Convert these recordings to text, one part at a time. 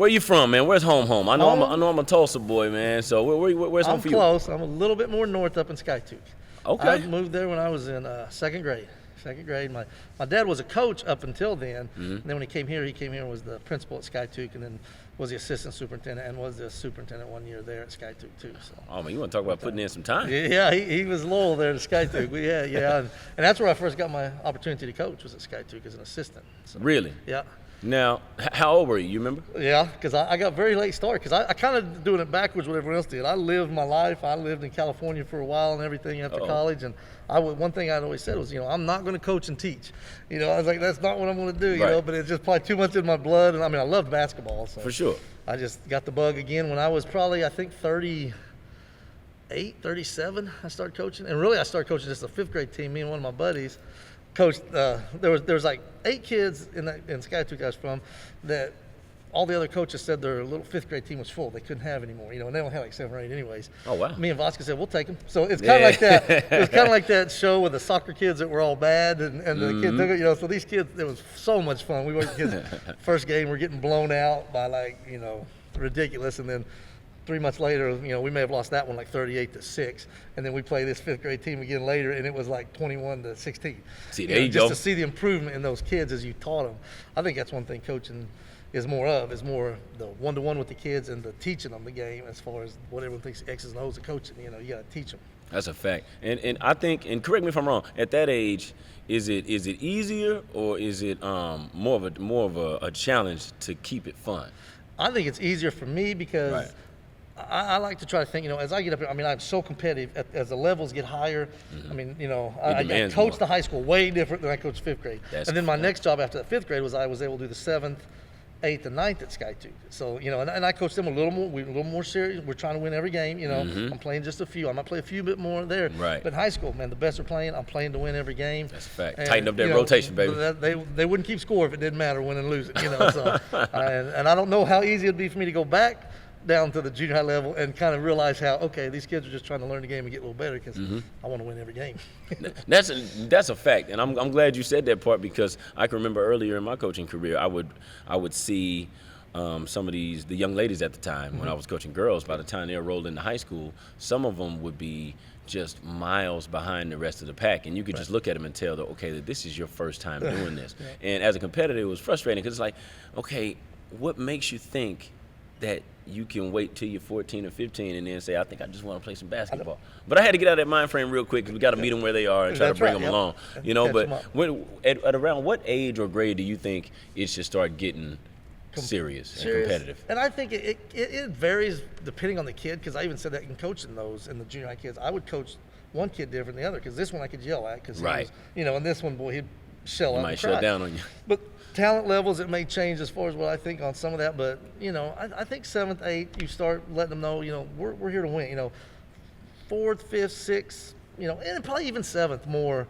Where you from, man? Where's home? I know I'm a Tulsa boy, man. So where's home for you? I'm close. I'm a little bit more north up in SpeakUp. Okay. I moved there when I was in second grade. My dad was a coach up until then. And then when he came here and was the principal at SpeakUp, and then was the assistant superintendent and was the superintendent 1 year there at SpeakUp too. So. Oh man, you want to talk about putting in some time? Yeah, he was loyal there to SpeakUp. Yeah, and that's where I first got my opportunity to coach, was at SpeakUp as an assistant. So, Really? Yeah. Now, how old were you? You remember? Yeah, because I got very late start, because I kind of doing it backwards what everyone else did. I lived my life. I lived in California for a while and everything after college, and one thing I'd always said was, I'm not going to coach and teach. I was like, that's not what I'm going to do, but it's just probably too much in my blood, and I loved basketball. So For sure. I just got the bug again when I was probably, I think, 38, 37, I started coaching. And really, I started coaching just a fifth grade team. Me and one of my buddies coached. There was like 8 kids in SpeakUp I was from that all the other coaches said their little fifth grade team was full. They couldn't have any more, and they only had like 7 or 8 anyways. Oh, wow. Me and Vasquez said, we'll take them. So it's kind of like that. It was kind of like that show with the soccer kids that were all bad, and the kids took it, so these kids, it was so much fun. We were kids, first game, we're getting blown out by ridiculous, and then 3 months later, we may have lost that one like 38-6, and then we play this fifth grade team again later, and it was like 21-16. See, there you go. Just to see the improvement in those kids as you taught them. I think that's one thing coaching is more the one-to-one with the kids and the teaching them the game, as far as what everyone thinks X's and O's of coaching. You got to teach them. That's a fact. And I think, and correct me if I'm wrong, at that age, is it easier, or is it more of a challenge to keep it fun? I think it's easier for me because I like to try to think, as I get up here, I'm so competitive as the levels get higher. I coached the high school way different than I coached fifth grade. And then my next job after that fifth grade was I was able to do the 7th, 8th, and 9th at SpeakUp. So, and I coached them a little more serious. We're trying to win every game. I'm playing just a few. I might play a few bit more there. Right. But in high school, man, the best are playing. I'm playing to win every game. That's a fact. And, tighten up that rotation, baby. They wouldn't keep score if it didn't matter, winning and losing. So, and I don't know how easy it'd be for me to go back down to the junior high level and kind of realize how, okay, these kids are just trying to learn the game and get a little better, because I want to win every game. That's a fact, and I'm glad you said that part, because I can remember earlier in my coaching career, I would see some of the young ladies at the time when I was coaching girls. By the time they enrolled into high school, some of them would be just miles behind the rest of the pack, and you could just look at them and tell that, okay, that this is your first time doing this. And as a competitor, it was frustrating, because it's like, okay, what makes you think that you can wait till you're 14 or 15 and then say, I think I just want to play some basketball? But I had to get out of that mind frame real quick, because we got to meet them where they are and try to bring them along. But at around what age or grade do you think it should start getting serious and competitive? And I think it varies depending on the kid, because I even said that in coaching those in the junior high kids. I would coach one kid different than the other, because this one I could yell at, because and this one, boy, he'd shell out and cry. Might shut down on you. But talent levels, it may change as far as what I think on some of that, but I think 7th, 8th, you start letting them know, we're here to win. 4th, 5th, 6th, and probably even 7th more.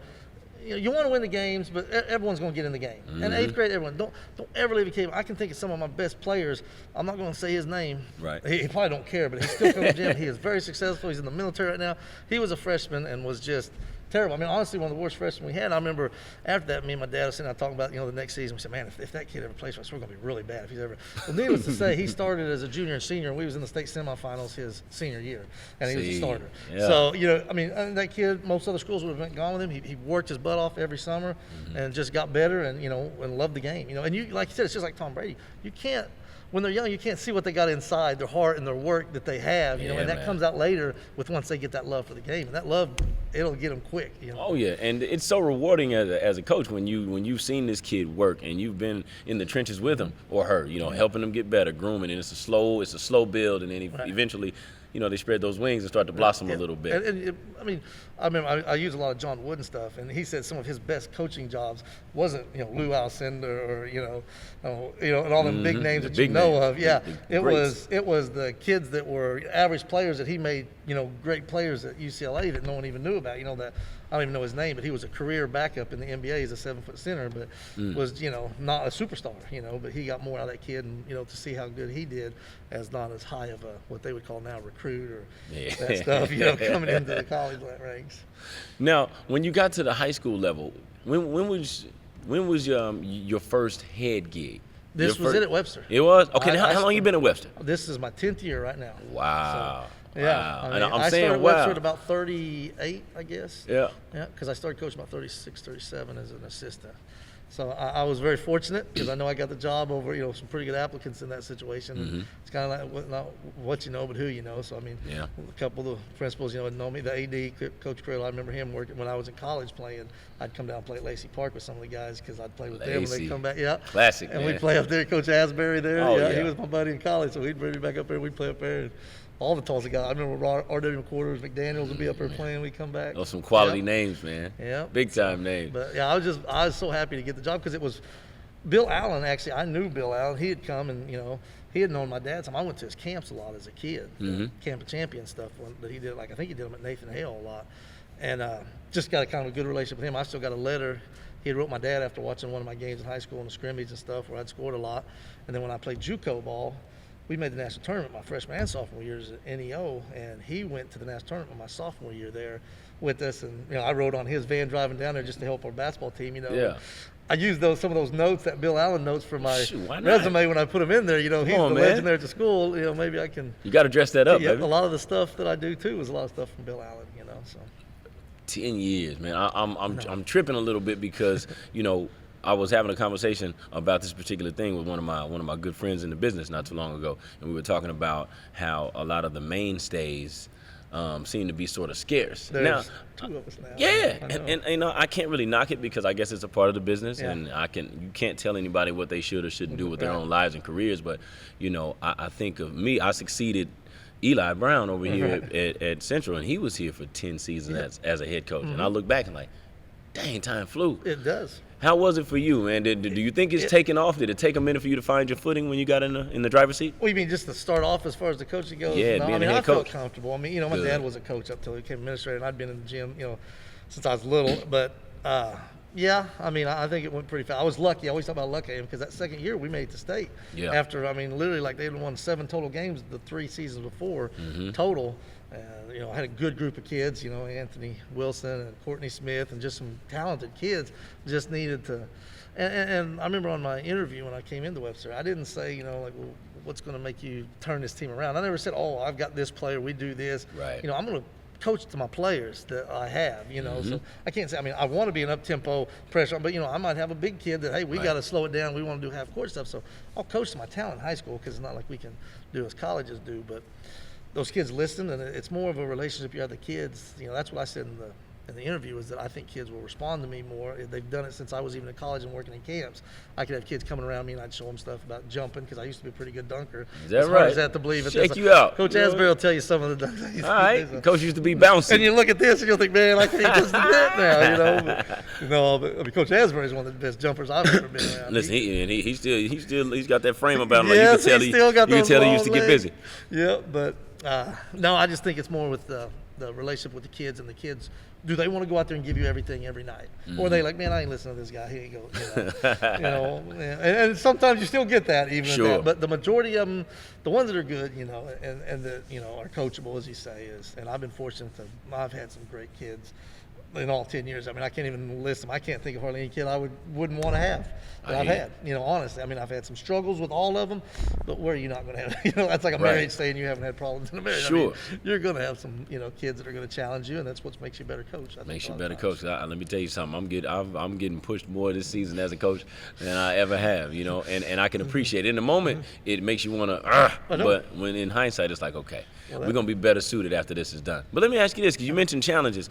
You want to win the games, but everyone's going to get in the game. And 8th grade, everyone don't ever leave a game. I can think of some of my best players. I'm not going to say his name. Right. He probably don't care, but he's still coming to the gym. He is very successful. He's in the military right now. He was a freshman and was just terrible. Honestly, one of the worst freshmen we had. I remember after that, me and my dad were sitting out talking about, the next season. We said, man, if that kid ever plays for us, we're going to be really bad if he's ever. Well, needless to say, he started as a junior and senior, and we was in the state semifinals his senior year, and he was a starter. Yeah. So, that kid, most other schools would have gone with him. He worked his butt off every summer and just got better and, and loved the game. And you, like you said, it's just like Tom Brady. You can't, when they're young, you can't see what they got inside their heart and their work that they have, and that comes out later once they get that love for the game. And that love, it'll get them quick. Oh yeah, and it's so rewarding as a coach when you've seen this kid work and you've been in the trenches with him or her, helping them get better, grooming, and it's a slow build, and then eventually, they spread those wings and start to blossom a little bit. And I remember I use a lot of John Wooden stuff, and he said some of his best coaching jobs wasn't Lou Alcindor or and all them big names that you know of. Yeah, it was the kids that were average players that he made great players at UCLA that no one even knew about. That I don't even know his name, but he was a career backup in the NBA as a 7-foot center, but was not a superstar. But he got more out of that kid, and to see how good he did as not as high of a what they would call now recruit or that stuff. Coming into the college ranks. Now, when you got to the high school level, when was your first head gig? This was it at Webster. It was? Okay, how long you been at Webster? This is my 10th year right now. Wow. So, yeah. Wow. I mean, I started at Webster at about 38, I guess. Yeah. Yeah, because I started coaching about 36, 37 as an assistant. So I was very fortunate because I know I got the job over, some pretty good applicants in that situation. Mm-hmm. It's kind of like not what you know, but who you know. So, I mean, a couple of the principals, know me. The AD, Coach Krill, I remember him working when I was in college playing. I'd come down and play at Lacey Park with some of the guys because I'd play with them and they'd come back. Yeah. Classic, and man. we'd play up there. Coach Asbury there. Oh, yeah, he was my buddy in college. So he'd bring me back up there and we'd play up there. And all the Tulsa guys. I remember R.W. McQuarters, McDaniels would be up there playing. We'd come back. Those some quality names, man. Yeah. Big time names. But yeah, I was so happy to get the job because it was Bill Allen. Actually, I knew Bill Allen. He had come and he had known my dad's time. I went to his camps a lot as a kid, Camp of Champions stuff. But he did I think he did them at Nathan Hale a lot, and just got a kind of a good relationship with him. I still got a letter he had wrote my dad after watching one of my games in high school in the scrimmage and stuff where I'd scored a lot, and then when I played JUCO ball. We made the national tournament my freshman and sophomore years at NEO, and he went to the national tournament my sophomore year there with us. And I rode on his van driving down there just to help our basketball team. Yeah. I used some of those notes, that Bill Allen notes, for my resume when I put them in there. He's the legend there at the school. Maybe I can. You got to dress that up, baby. A lot of the stuff that I do too is a lot of stuff from Bill Allen. So. 10 years, man. I'm tripping a little bit because I was having a conversation about this particular thing with one of my good friends in the business not too long ago, and we were talking about how a lot of the mainstays seem to be sort of scarce. There's two of us now. Yeah, and I can't really knock it because I guess it's a part of the business, and you can't tell anybody what they should or shouldn't do with their own lives and careers. But I think of me, I succeeded Eli Brown over here at Central, and he was here for 10 seasons as a head coach, and I look back and like, dang, time flew. It does. How was it for you, man? Do you think it's taken off? Did it take a minute for you to find your footing when you got in the driver's seat? Well, you mean just to start off as far as the coaching goes? Yeah, no, being a head I coach. felt comfortable. My dad was a coach up until he became administrator, and I'd been in the gym, since I was little. But I think it went pretty fast. I was lucky. I always talk about lucky because that second year we made it to state. Yeah. After literally like they had won 7 total games the 3 seasons before total. I had a good group of kids, Anthony Wilson and Courtney Smith and just some talented kids. Just needed to. And I remember on my interview when I came into Webster, I didn't say, what's going to make you turn this team around. I never said, I've got this player, we do this. Right. I'm going to coach to my players that I have, So I can't say, I want to be an up-tempo pressure, but, I might have a big kid that, hey, we got to slow it down. We want to do half-court stuff. So I'll coach to my talent in high school because it's not like we can do as colleges do. But those kids listen, and it's more of a relationship you have with the kids. That's what I said in the interview is that I think kids will respond to me more. They've done it since I was even in college and working in camps. I could have kids coming around me and I'd show them stuff about jumping because I used to be a pretty good dunker. Is that as right? Hard as that to believe it. Shake you out. Coach Asbury will tell you some of the dunks I used to do. All right. Coach used to be bouncing. And you look at this and you'll think, man, I can't just do that now, But Coach Asbury is one of the best jumpers I've ever been around. Listen, he's got that frame about him. Like Yes, you can tell he used to get busy. Yeah, but no, I just think it's more with the relationship with the kids, and the kids, do they want to go out there and give you everything every night? Or are they like, man, I ain't listening to this guy. He ain't go, and sometimes you still get that even at that. But the majority of them, the ones that are good, and that, are coachable, as you say, and I've been fortunate I've had some great kids in all 10 years. I can't even list them. I can't think of hardly any kid I wouldn't want to have that I've had. Honestly, I've had some struggles with all of them, but where are you not going to have? That's like a marriage saying you haven't had problems in a marriage. Sure. You're going to have some, kids that are going to challenge you, and that's what makes you a better coach. Makes you a better coach. Let me tell you something. I'm getting pushed more this season as a coach than I ever have. And I can appreciate it. In the moment, it makes you want to. But when in hindsight, it's like, okay, we're going to be better suited after this is done. But let me ask you this, because you mentioned challenges.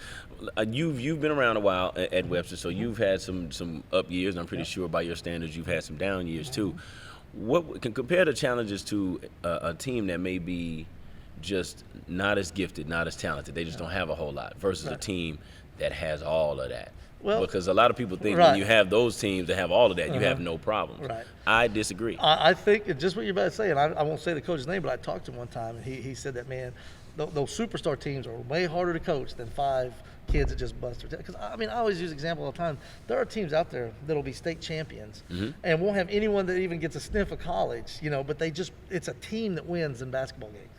You've been around a while at Webster, so you've had some up years, and I'm pretty sure by your standards you've had some down years too. What can compare the challenges to a team that may be just not as gifted, not as talented? They just don't have a whole lot versus a team that has all of that. Well, because a lot of people think when you have those teams that have all of that, you have no problems. Right. I disagree. I think just what you're about to say, and I won't say the coach's name, but I talked to him one time, and he said that, man, those superstar teams are way harder to coach than 5 kids that just bust their tail. Because I mean, I always use example all the time. There are teams out there that'll be state champions and won't have anyone that even gets a sniff of college, but it's a team that wins in basketball games.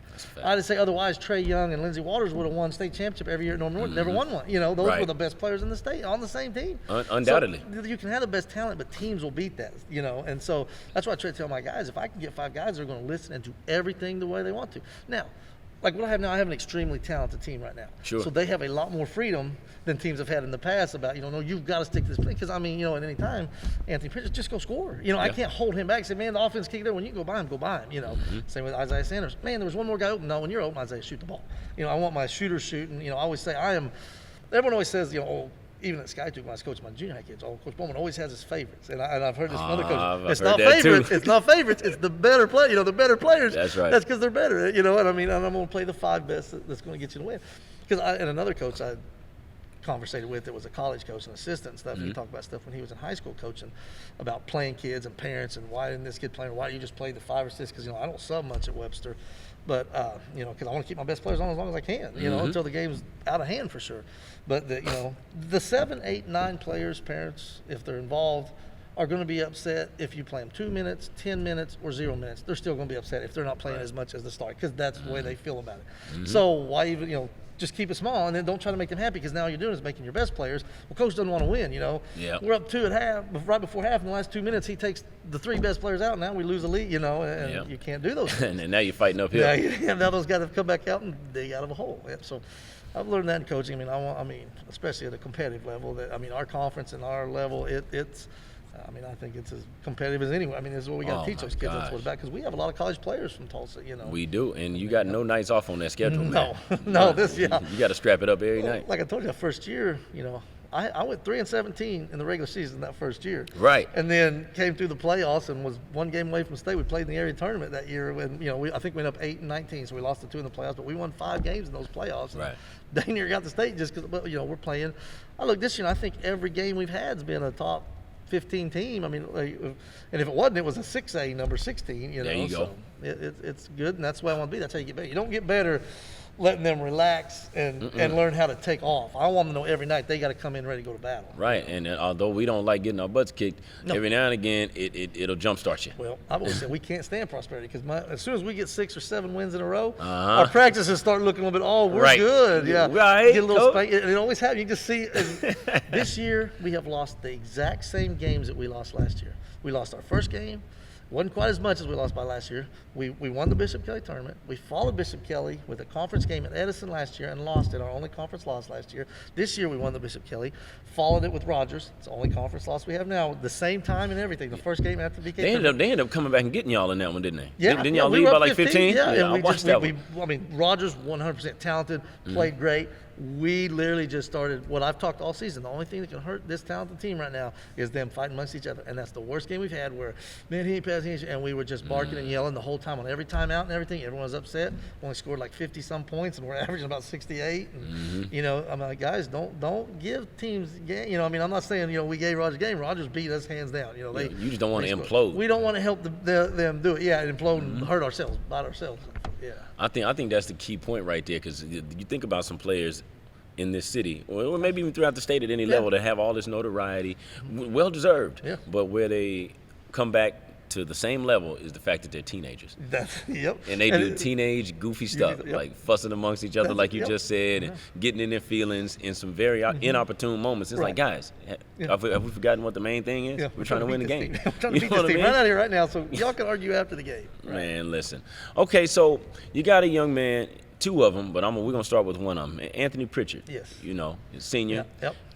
I'd say otherwise, Trey Young and Lindsey Waters would have won state championship every year at Northern North. Never won one. Those were the best players in the state on the same team. Undoubtedly. So you can have the best talent, but teams will beat that. And so that's why I try to tell my guys, if I can get 5 guys that are going to listen and do everything the way they want to. Now, like what I have now, I have an extremely talented team right now. Sure. So they have a lot more freedom than teams have had in the past about, no, you've got to stick to this plan. Because, at any time, Anthony Pritchard, just go score. I can't hold him back and say, man, the offense kicked there. When you go by him, go by him. Same with Isaiah Sanders. Man, there was one more guy open. No, when you're open, Isaiah, shoot the ball. I want my shooters shooting. I always say everyone always says, even at SkyTube when I was coaching my junior high kids, Coach Bowman always has his favorites. And I've heard this from other coaches. It's not favorites. It's not favorites. It's the better play. The better players. That's right. That's because they're better. And I mean, I'm going to play the 5 best that's going to get you to win. Because and another coach I conversated with that was a college coach and assistant and stuff. And he talked about stuff when he was in high school coaching about playing kids and parents and why didn't this kid play? Why do you just play the 5 or 6? Because I don't sub much at Webster. But, because I want to keep my best players on as long as I can, until the game's out of hand for sure. But, the 7, 8, 9 players, parents, if they're involved, are going to be upset if you play them 2 minutes, 10 minutes, or 0 minutes. They're still going to be upset if they're not playing as much as the start because that's the way they feel about it. So why even, just keep it small and then don't try to make them happy because now all you're doing is making your best players. Well, coach doesn't want to win, Yeah. We're up 2 at half, but right before half in the last 2 minutes, he takes the 3 best players out. Now we lose the lead, and you can't do those things. And now you're fighting uphill. Now those guys have come back out and dig out of a hole. So I've learned that in coaching. Especially at a competitive level, our conference and our level, it's I think it's as competitive as anyone. This is what we got to teach those kids. That's what it's about because we have a lot of college players from Tulsa. We do, and you got no nights off on that schedule, man. No, you got to strap it up every night. Like I told you, that first year, I went 3-17 in the regular season that first year. Right. And then came through the playoffs and was 1 game away from state. We played in the area tournament that year when I think we went up 8-19, so we lost the 2 in the playoffs, but we won 5 games in those playoffs. Right. Dang near got the state just because we're playing. Look, this year I think every game we've had has been a top 15 team. And if it wasn't, it was a 6A number 16. There you go. So it's good, and that's the way I want to be. That's how you get better. You don't get better letting them relax and learn how to take off. I want them to know every night they got to come in ready to go to battle. Right, and although we don't like getting our butts kicked, every now and again it'll jumpstart you. Well, I've always said we can't stand prosperity because as soon as we get 6 or 7 wins in a row, our practices start looking a little bit, we're good. Yeah, right. Get a little spank. It always happens. You can just see this year we have lost the exact same games that we lost last year. We lost our first game. Wasn't quite as much as we lost by last year. We won the Bishop Kelly tournament. We followed Bishop Kelly with a conference game at Edison last year and lost it, our only conference loss last year. This year we won the Bishop Kelly, followed it with Rogers. It's the only conference loss we have now. The same time and everything. The first game after BK. They ended up coming back and getting y'all in that one, didn't they? Yeah. Didn't y'all lead by like 15? Yeah, I watched that one. Rogers 100% talented, played great. We literally just started what I've talked all season. The only thing that can hurt this talented team right now is them fighting amongst each other. And that's the worst game we've had where, man, he ain't passing. And we were just barking and yelling the whole time on every timeout and everything. Everyone was upset. Only scored like 50-some points, and we're averaging about 68. And, I'm like, guys, don't give teams game. I'm not saying, we gave Rogers a game. Rogers beat us hands down. You just don't want to implode. We don't want to help them do it. Yeah, and implode and hurt ourselves, bite ourselves. Yeah. I think that's the key point right there because you think about some players in this city, or maybe even throughout the state at any level, that have all this notoriety, well deserved. Yeah. But where they come back to the same level is the fact that they're teenagers. And they do teenage goofy stuff, like fussing amongst each other, like you just said, and getting in their feelings in some very inopportune moments. It's like, guys, have we forgotten what the main thing is? We're trying to win the game. I'm trying to beat this team right out here, right now, so y'all can argue after the game. Man, listen. Okay, so you got a young man, 2 of them, but we're going to start with one of them. Anthony Pritchard. Yes. Senior.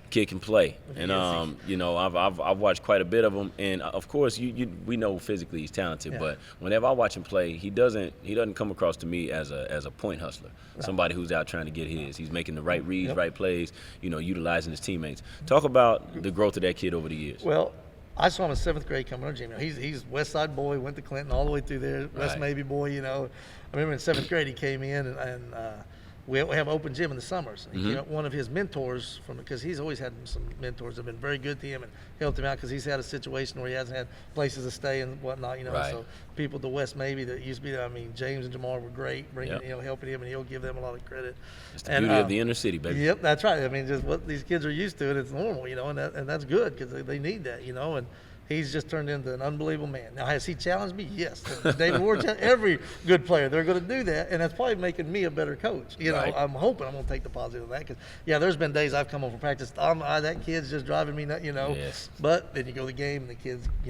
Kid can play, and I've watched quite a bit of him, and of course we know physically he's talented, but whenever I watch him play, he doesn't come across to me as a point hustler, somebody who's out trying to get his. He's making the right reads, right plays, utilizing his teammates. Talk about the growth of that kid over the years. Well, I saw him in 7th grade coming on gym. He's West Side boy, went to Clinton all the way through there, West Mabee boy. I remember in 7th grade he came in and we have open gym in the summers. One of his mentors because he's always had some mentors that have been very good to him and helped him out because he's had a situation where he hasn't had places to stay and whatnot, Right. So people at the West maybe that used to be there, I mean, James and Jamar were great, bringing, helping him, and he'll give them a lot of credit. It's the beauty of the inner city, baby. Yep, that's right. I mean, just what these kids are used to, and it's normal, and that's good because they need that, and he's just turned into an unbelievable man. Now, has he challenged me? Yes. David Ward, every good player, they're going to do that, and that's probably making me a better coach. Right. I'm hoping I'm going to take the positive of that because, there's been days I've come home from practice, that kid's just driving me nuts, Yes. But then you go to the game, and the kid's, at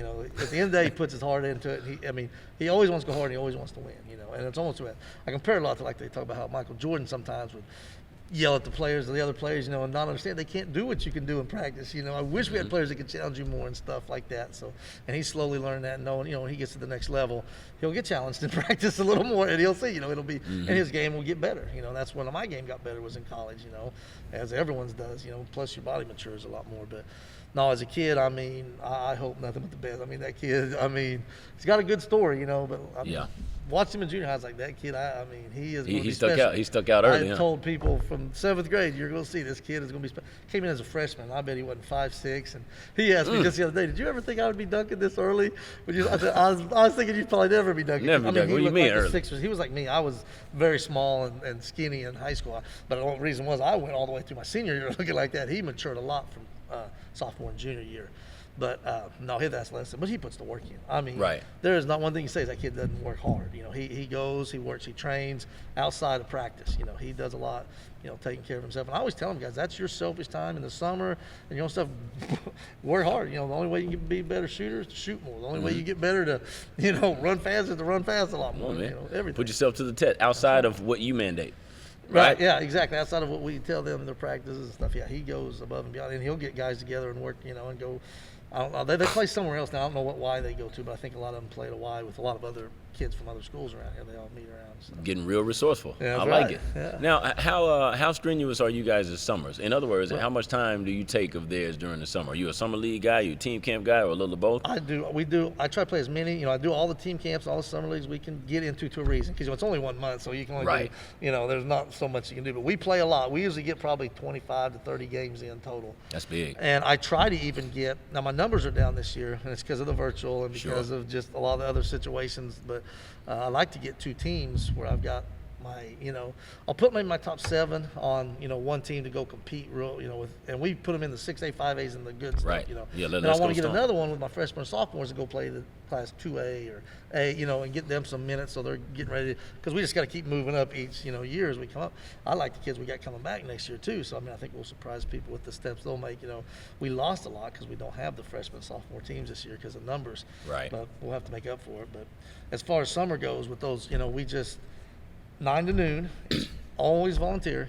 the end of the day, he puts his heart into it. He always wants to go hard, and he always wants to win, and it's almost bad. I compare it a lot to, like, they talk about how Michael Jordan sometimes would yell at the players or the other players, and not understand they can't do what you can do in practice. I wish we had players that could challenge you more and stuff like that. So, and he's slowly learning that and knowing, when he gets to the next level, he'll get challenged in practice a little more, and he'll see, it'll be, and his game will get better. That's when my game got better was in college, as everyone's does, plus your body matures a lot more. But no, as a kid, I hope nothing but the best. That kid, he's got a good story, but watched him in junior high. I was like, that kid, he is. He stuck out. He stuck out early. I told people from 7th grade, you're going to see this kid is going to be special. Came in as a freshman. I bet he wasn't 5'6", and he asked me just the other day, "Did you ever think I would be dunking this early?" I said, I was thinking you'd probably never be dunking. Never be dunking. What do you mean early? He was like me. I was very small and skinny in high school. But the only reason was I went all the way through my senior year looking like that. He matured a lot from sophomore and junior year. But no, that's lesson. But he puts the work in. Right. There is not one thing you say is that kid doesn't work hard. He goes, he works, he trains outside of practice. He does a lot, taking care of himself. And I always tell him, guys, that's your selfish time in the summer and stuff. Work hard. The only way you can be a better shooter is to shoot more. The only way you get better to, run fast is to run fast a lot more. Everything. Put yourself to the test outside of what you mandate. Right. Yeah, exactly. Outside of what we tell them in their practices and stuff, he goes above and beyond, and he'll get guys together and work, and go. I don't know. They play somewhere else now. I don't know what Y they go to, but I think a lot of them play at a Y with a lot of other kids from other schools around here. They all meet around. So. Getting real resourceful. Yeah, I like it. Yeah. Now, how strenuous are you guys as summers? In other words, how much time do you take of theirs during the summer? Are you a summer league guy? Are you a team camp guy, or a little of both? I do. We do. I try to play as many. I do all the team camps, all the summer leagues we can get into to a reason because it's only 1 month, so you can only do, there's not so much you can do. But we play a lot. We usually get probably 25 to 30 games in total. That's big. And I try to even get. Now my numbers are down this year, and it's because of the virtual and because of just a lot of the other situations. But I like to get 2 teams where I've got my, I'll put my top 7 on, one team to go compete with, and we put them in the 6A, 5As and the good stuff, Right. Yeah, and I want to get another one with my freshmen and sophomores to go play the class 2A or A, and get them some minutes so they're getting ready because we just got to keep moving up each, year as we come up. I like the kids we got coming back next year too, so I think we'll surprise people with the steps they'll make. We lost a lot because we don't have the freshman and sophomore teams this year because of numbers. Right. But we'll have to make up for it. But as far as summer goes with those, we just 9 to noon, always volunteer.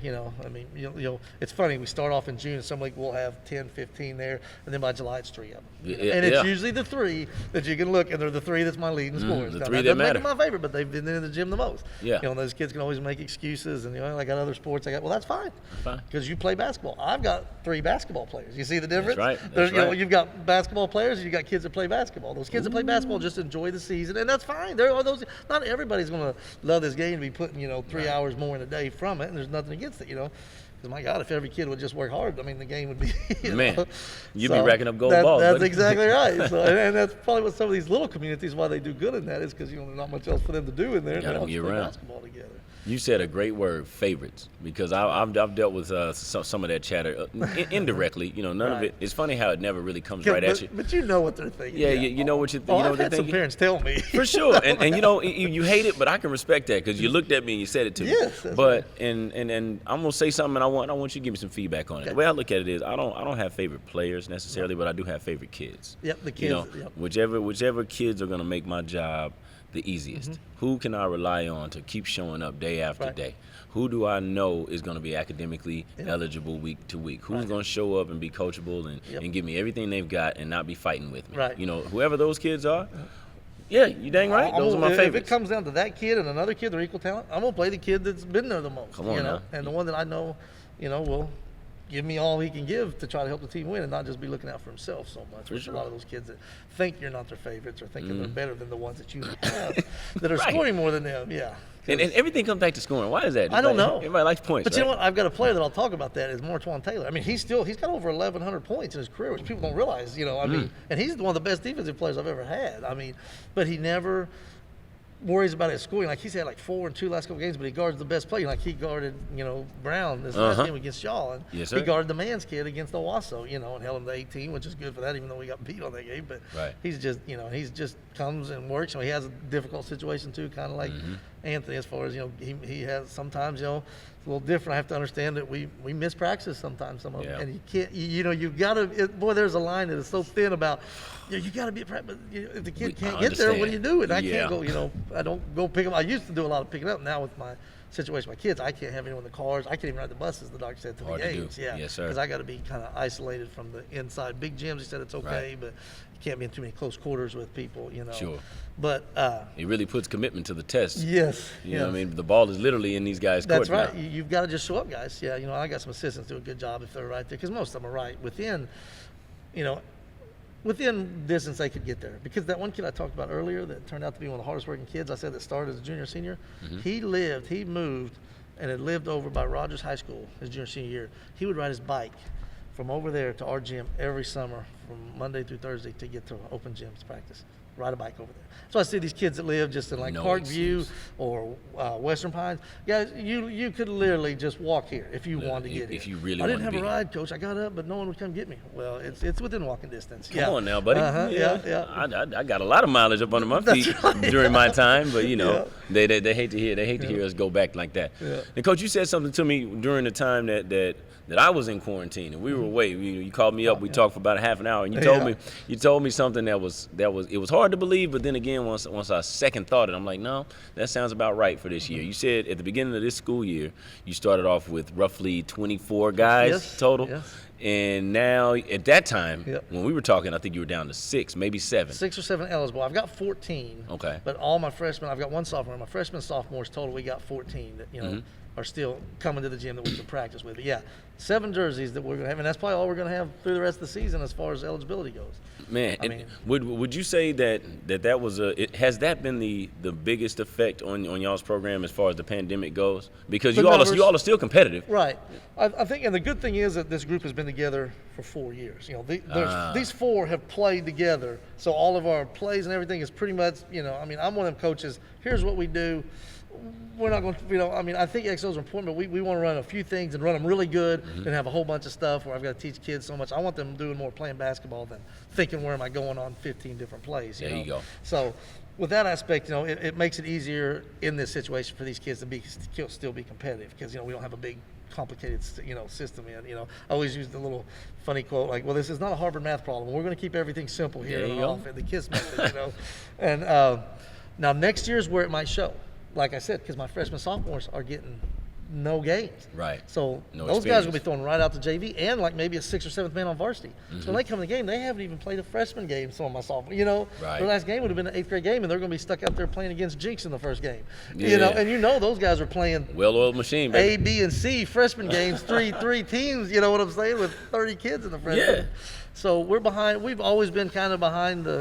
It's funny. We start off in June, and some week we'll have 10, 15 there, and then by July it's 3 of them. And it's usually the 3 that you can look, and they're the 3 that's my leading scorers. The 3 that matter. Make them my favorite, but they've been in the gym the most. Yeah. Those kids can always make excuses, and I got other sports. Well, that's fine, because you play basketball. I've got 3 basketball players. You see the difference? That's right. You've got basketball players, and you've got kids that play basketball. Those kids that play basketball just enjoy the season, and that's fine. There are those. Not everybody's going to love this game and be putting 3 hours more in a day from it, and there's nothing against it, because my God, if every kid would just work hard, the game would be. Man, you'd be racking up gold balls. That's exactly right. So, and that's probably what some of these little communities why they do good in that is because there's not much else for them to do in there. Got them year round. Basketball together. You said a great word, favorites, because I've dealt with some of that chatter indirectly. None of it. It's funny how it never really comes right at you. But you know what they're thinking. Yeah, you know what you know. I've had some parents tell me for sure, and you hate it, but I can respect that because you looked at me and you said it to me. Yes, but right. and I'm gonna say something, and I want you to give me some feedback on it. Okay. The way I look at it is, I don't have favorite players necessarily, but I do have favorite kids. Yep, the kids. Whichever kids are gonna make my job the easiest. Who can I rely on to keep showing up day after day? Who do I know is going to be academically eligible week to week? Who's going to show up and be coachable and give me everything they've got and not be fighting with me? Right. Whoever those kids are, yeah, you dang right. Those are my favorites. If it comes down to that kid and another kid, they're equal talent, I'm going to play the kid that's been there the most. Come on now. And the one that I know, will give me all he can give to try to help the team win and not just be looking out for himself so much. Which a lot of those kids that think you're not their favorites or thinking they're better than the ones that you have that are scoring more than them. Yeah. And everything comes back to scoring. Why is that? I don't know. Everybody likes points. But you know what? I've got a player that I'll talk about that is Martwan Taylor. I mean, he's got over 1,100 points in his career, which people don't realize. I mean, and he's one of the best defensive players I've ever had. I mean, but he never worries about his scoring. Like he's had like 4 and 2 last couple games, but he guards the best player. Like he guarded, Brown this last game against y'all, and yes, sir. He guarded the man's kid against Owasso, and held him to 18, which is good for that, even though we got beat on that game. But he's just, he's just comes and works. He has a difficult situation too, kind of like Anthony, as far as he has sometimes, it's a little different. I have to understand that we miss practice sometimes, some of them, and you can't, you gotta. There's a line that is so thin about. You got to be a practice. If the kid can't get there, what do you do? And I can't go. I don't go pick him. I used to do a lot of picking up. Now with my situation with my kids, I can't have anyone in the cars. I can't even ride the buses. The doctor said to the games. Yeah, yes, sir. Because I got to be kind of isolated from the inside. Big gyms, he said it's okay, but you can't be in too many close quarters with people. Sure. But it really puts commitment to the test. Yes. You know what I mean? The ball is literally in these guys' court. That's right. You've got to just show up, guys. Yeah. I got some assistants do a good job if they're right there, because most of them are right within distance they could get there. Because that one kid I talked about earlier that turned out to be one of the hardest working kids, I said that started as a junior, senior, he moved and had lived over by Rogers High School his junior, senior year. He would ride his bike from over there to our gym every summer from Monday through Thursday to get to open gyms practice. Ride a bike over there. So I see these kids that live just in like Parkview or Western Pines. Guys, you could literally just walk here if you wanted to get here. If you really I didn't wanted have to a ride, Coach. I got up, but no one would come get me. Well, it's within walking distance. Come on now, buddy. Yeah. I got a lot of mileage up under my feet during my time, but they hate to hear us go back like that. Yeah. And Coach, you said something to me during the time that I was in quarantine and we were away. You called me up. We talked for about a half an hour, and you told me something that was it was hard to believe, but then again, once I second thought it, I'm like, no, that sounds about right for this year. You said at the beginning of this school year, you started off with roughly 24 guys total. Yes. And now, at that time, when we were talking, I think you were down to 6, maybe 7. 6 or 7 eligible. I've got 14. Okay. But all my freshmen, I've got one sophomore. My freshmen and sophomores total, we got 14 that, are still coming to the gym that we can practice with. But 7 jerseys that we're going to have, and that's probably all we're going to have through the rest of the season as far as eligibility goes. Man, would you say that was has that been the biggest effect on y'all's program as far as the pandemic goes? Because you all are still competitive, right? I think, and the good thing is that this group has been together for 4 years. These 4 have played together, so all of our plays and everything is pretty much. I'm one of them coaches. Here's what we do. We're not going to, I think XOs are important, but we want to run a few things and run them really good and have a whole bunch of stuff where I've got to teach kids so much. I want them doing more playing basketball than thinking, where am I going on 15 different plays? There you go. So with that aspect, it makes it easier in this situation for these kids to still be competitive because, we don't have a big complicated, system in, I always use the little funny quote like, well, this is not a Harvard math problem. We're going to keep everything simple here and the KISS method, And now next year is where it might show. Like I said, because my freshmen, sophomores are getting no games. Right. So those guys will be thrown right out to JV and like maybe a 6th or 7th man on varsity. So when they come to the game, they haven't even played a freshman game, some of my sophomores. Right. Their last game would have been an 8th grade game, and they're going to be stuck out there playing against Jinx in the first game. And those guys are playing well-oiled machine, baby. A, B, and C freshman games, three teams, you know what I'm saying, with 30 kids in the freshman. Yeah. So we're behind. We've always been kind of behind the,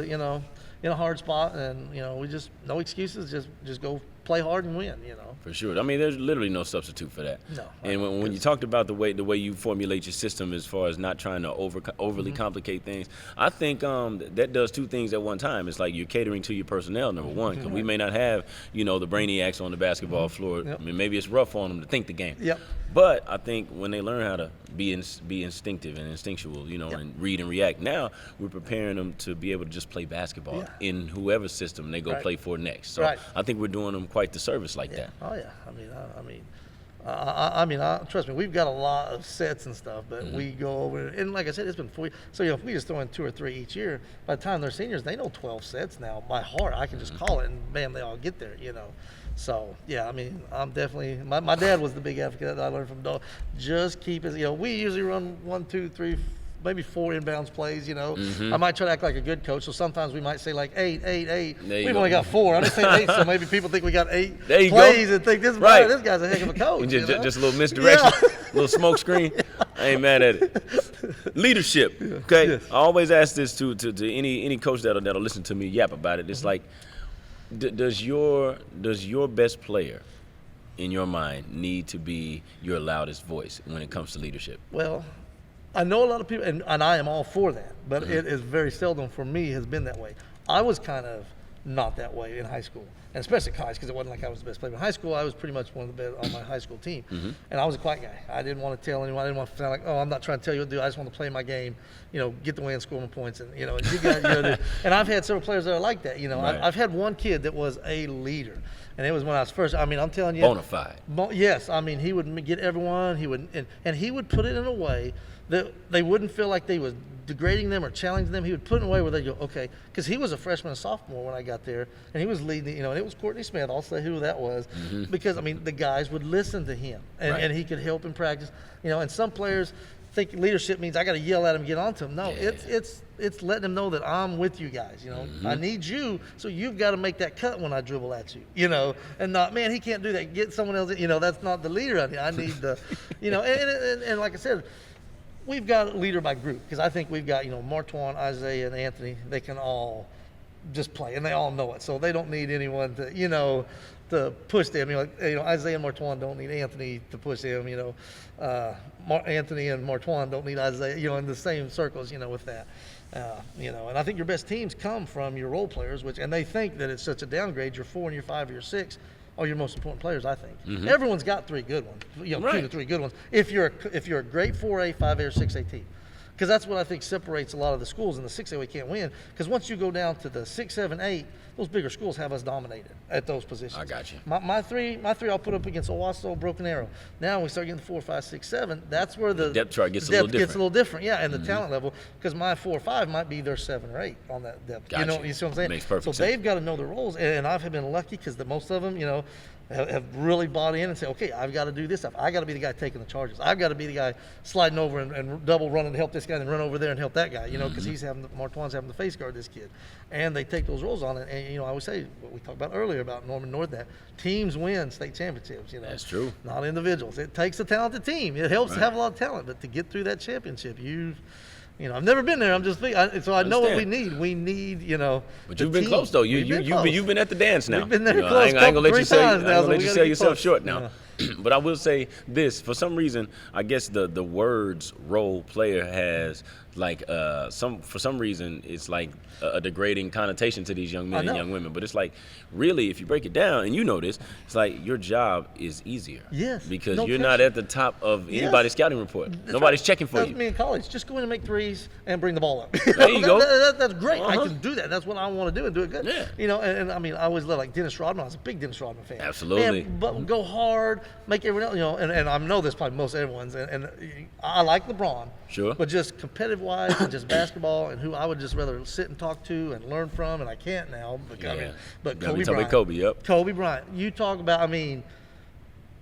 in a hard spot, and we just no excuses, just go play hard and win, For sure. I mean, there's literally no substitute for that. No. And when you talked about the way you formulate your system as far as not trying to overly complicate things, I think that does 2 things at one time. It's like you're catering to your personnel, number one, because we may not have, the brainiacs on the basketball floor. I mean, maybe it's rough on them to think the game. Yep. But I think when they learn how to be instinctive and instinctual, and read and react, now we're preparing them to be able to just play basketball in whoever system they go play for next. So I think we're doing them quite the service like that. Oh yeah. I mean, trust me, we've got a lot of sets and stuff, but we go over, and like I said, it's been 4 years. So if we just throw in 2 or 3 each year, by the time they're seniors, they know 12 sets now by heart. I can just call it, and bam, they all get there. So I'm definitely. My dad was the big advocate that I learned from Dog. Just keep it. We usually run 1, 2, 3, maybe 4 inbounds plays, you know. Mm-hmm. I might try to act like a good coach, so sometimes we might say like 8. We've go. only got 4. I didn't say 8, so maybe people think we got 8 There you plays go. and think this guy's a heck of a coach. Just a little misdirection, a little smoke screen. I ain't mad at it. Leadership, okay? Yes. I always ask this to any coach that'll listen to me yap about it. It's like, does your best player in your mind need to be your loudest voice when it comes to leadership? Well, I know a lot of people, and I am all for that, but it is very seldom for me has been that way. I was kind of not that way in high school, and especially college, because it wasn't like I was the best player. In high school, I was pretty much one of the best on my high school team, and I was a quiet guy. I didn't want to tell anyone. I didn't want to sound like, oh, I'm not trying to tell you what to do. I just want to play my game, you know, get the win, score my points, and, you know, you got, you know, and I've had several players that are like that, you know. Right. I've had one kid that was a leader. And it was when I was first. I mean, I'm telling you, Bonafide. Yes, I mean, he would get everyone. He would, and he would put it in a way that they wouldn't feel like they was degrading them or challenging them. He would put it in a way where they go, okay, because he was a freshman and sophomore when I got there, and he was leading. You know, and it was Courtney Smith. I'll say who that was, because I mean, the guys would listen to him, and he could help in practice. You know, and some players think leadership means I got to yell at him and get onto him. No, it's letting them know that I'm with you guys. You know, I need you, so you've got to make that cut when I dribble at you. You know, and not, man, he can't do that. Get someone else. You know, that's not the leader. I need the, you know, and like I said, we've got a leader by group, because I think we've got, you know, Martwan, Isaiah, and Anthony. They can all just play, and they all know it, so they don't need anyone to, you know, to push them. You know, Isaiah and Martwan don't need Anthony to push them. You know, Anthony and Martwan don't need Isaiah. You know, in the same circles. You know, with that. You know, and I think your best teams come from your role players, and they think that it's such a downgrade. Your 4 and your 5 or your 6 are your most important players. I think everyone's got 3 good ones. You know, 2 to 3 good ones. If you're a great 4A, 5A, or 6A team. Because that's what I think separates a lot of the schools. In the 6A, we can't win. Because once you go down to the 6, 7, 8, those bigger schools have us dominated at those positions. I got you. My three I'll put up against Owasso, Broken Arrow. Now when we start getting 4, 5, 6, 7, that's where the depth chart gets a little different. Yeah, and the talent level, because my 4 or 5 might be their 7 or 8 on that depth. Gotcha. You see what I'm saying? Makes perfect sense. So they've got to know their roles, and I've been lucky because most of them, you know, have really bought in and say, okay, I've got to do this stuff. I got to be the guy taking the charges. I've got to be the guy sliding over and double running to help this guy, and run over there and help that guy. You know, because Martwan's having to face guard this kid, and they take those roles on it. And you know, I always say what we talked about earlier about Norman North, that teams win state championships. You know, that's true. Not individuals. It takes a talented team. It helps to have a lot of talent, but to get through that championship, you know, I've never been there. I'm just thinking, so I know what we need. We need, you know. But you've been close though. You've been at the dance now. We've been there you know, close. I ain't gonna let you sell yourself close. short now. Yeah. But I will say this: for some reason, I guess the words role player has like for some reason it's like a degrading connotation to these young men and young women. But it's like, really, if you break it down, and you know this, it's like your job is easier. Yes. Because you're not at the top of anybody's scouting report. Nobody's checking for you. Me in college, just go in and make threes and bring the ball up. There you go. That's great. I can do that. That's what I want to do and do it good. Yeah. You know, and I mean, I always loved like Dennis Rodman. I was a big Dennis Rodman fan. Absolutely. Man, but go hard, make everyone else, you know, and I know this probably most everyone's, and I like LeBron. Sure. But just competitive wise and just basketball, and who I would just rather sit and talk to and learn from, and I can't now. But Kobe Bryant. Kobe Bryant. You talk about, I mean,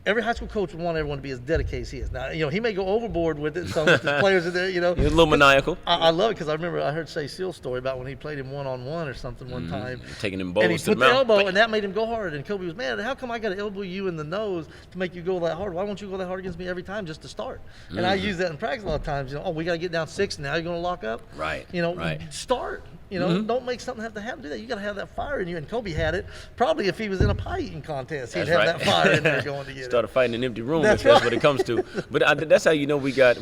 every high school coach would want everyone to be as dedicated as he is. Now, you know, he may go overboard with it. Some of his players are there, you know. He's a little maniacal. I love it because I remember I heard Shea Seal's story about when he played him one-on-one or something one time. Taking him bows and he to put the the mouth. elbow, and that made him go hard. And Kobe was mad. How come I got to elbow you in the nose to make you go that hard? Why won't you go that hard against me every time just to start? And I use that in practice a lot of times. You know, we got to get down 6, and now you're going to lock up. Right. You know, right. Start. You know, don't make something have to happen. Do that. You got to have that fire in you. And Kobe had it. Probably if he was in a pie eating contest, he'd have that fire in there going to get Started fighting in an empty room. That's what it comes to. But that's how you know we got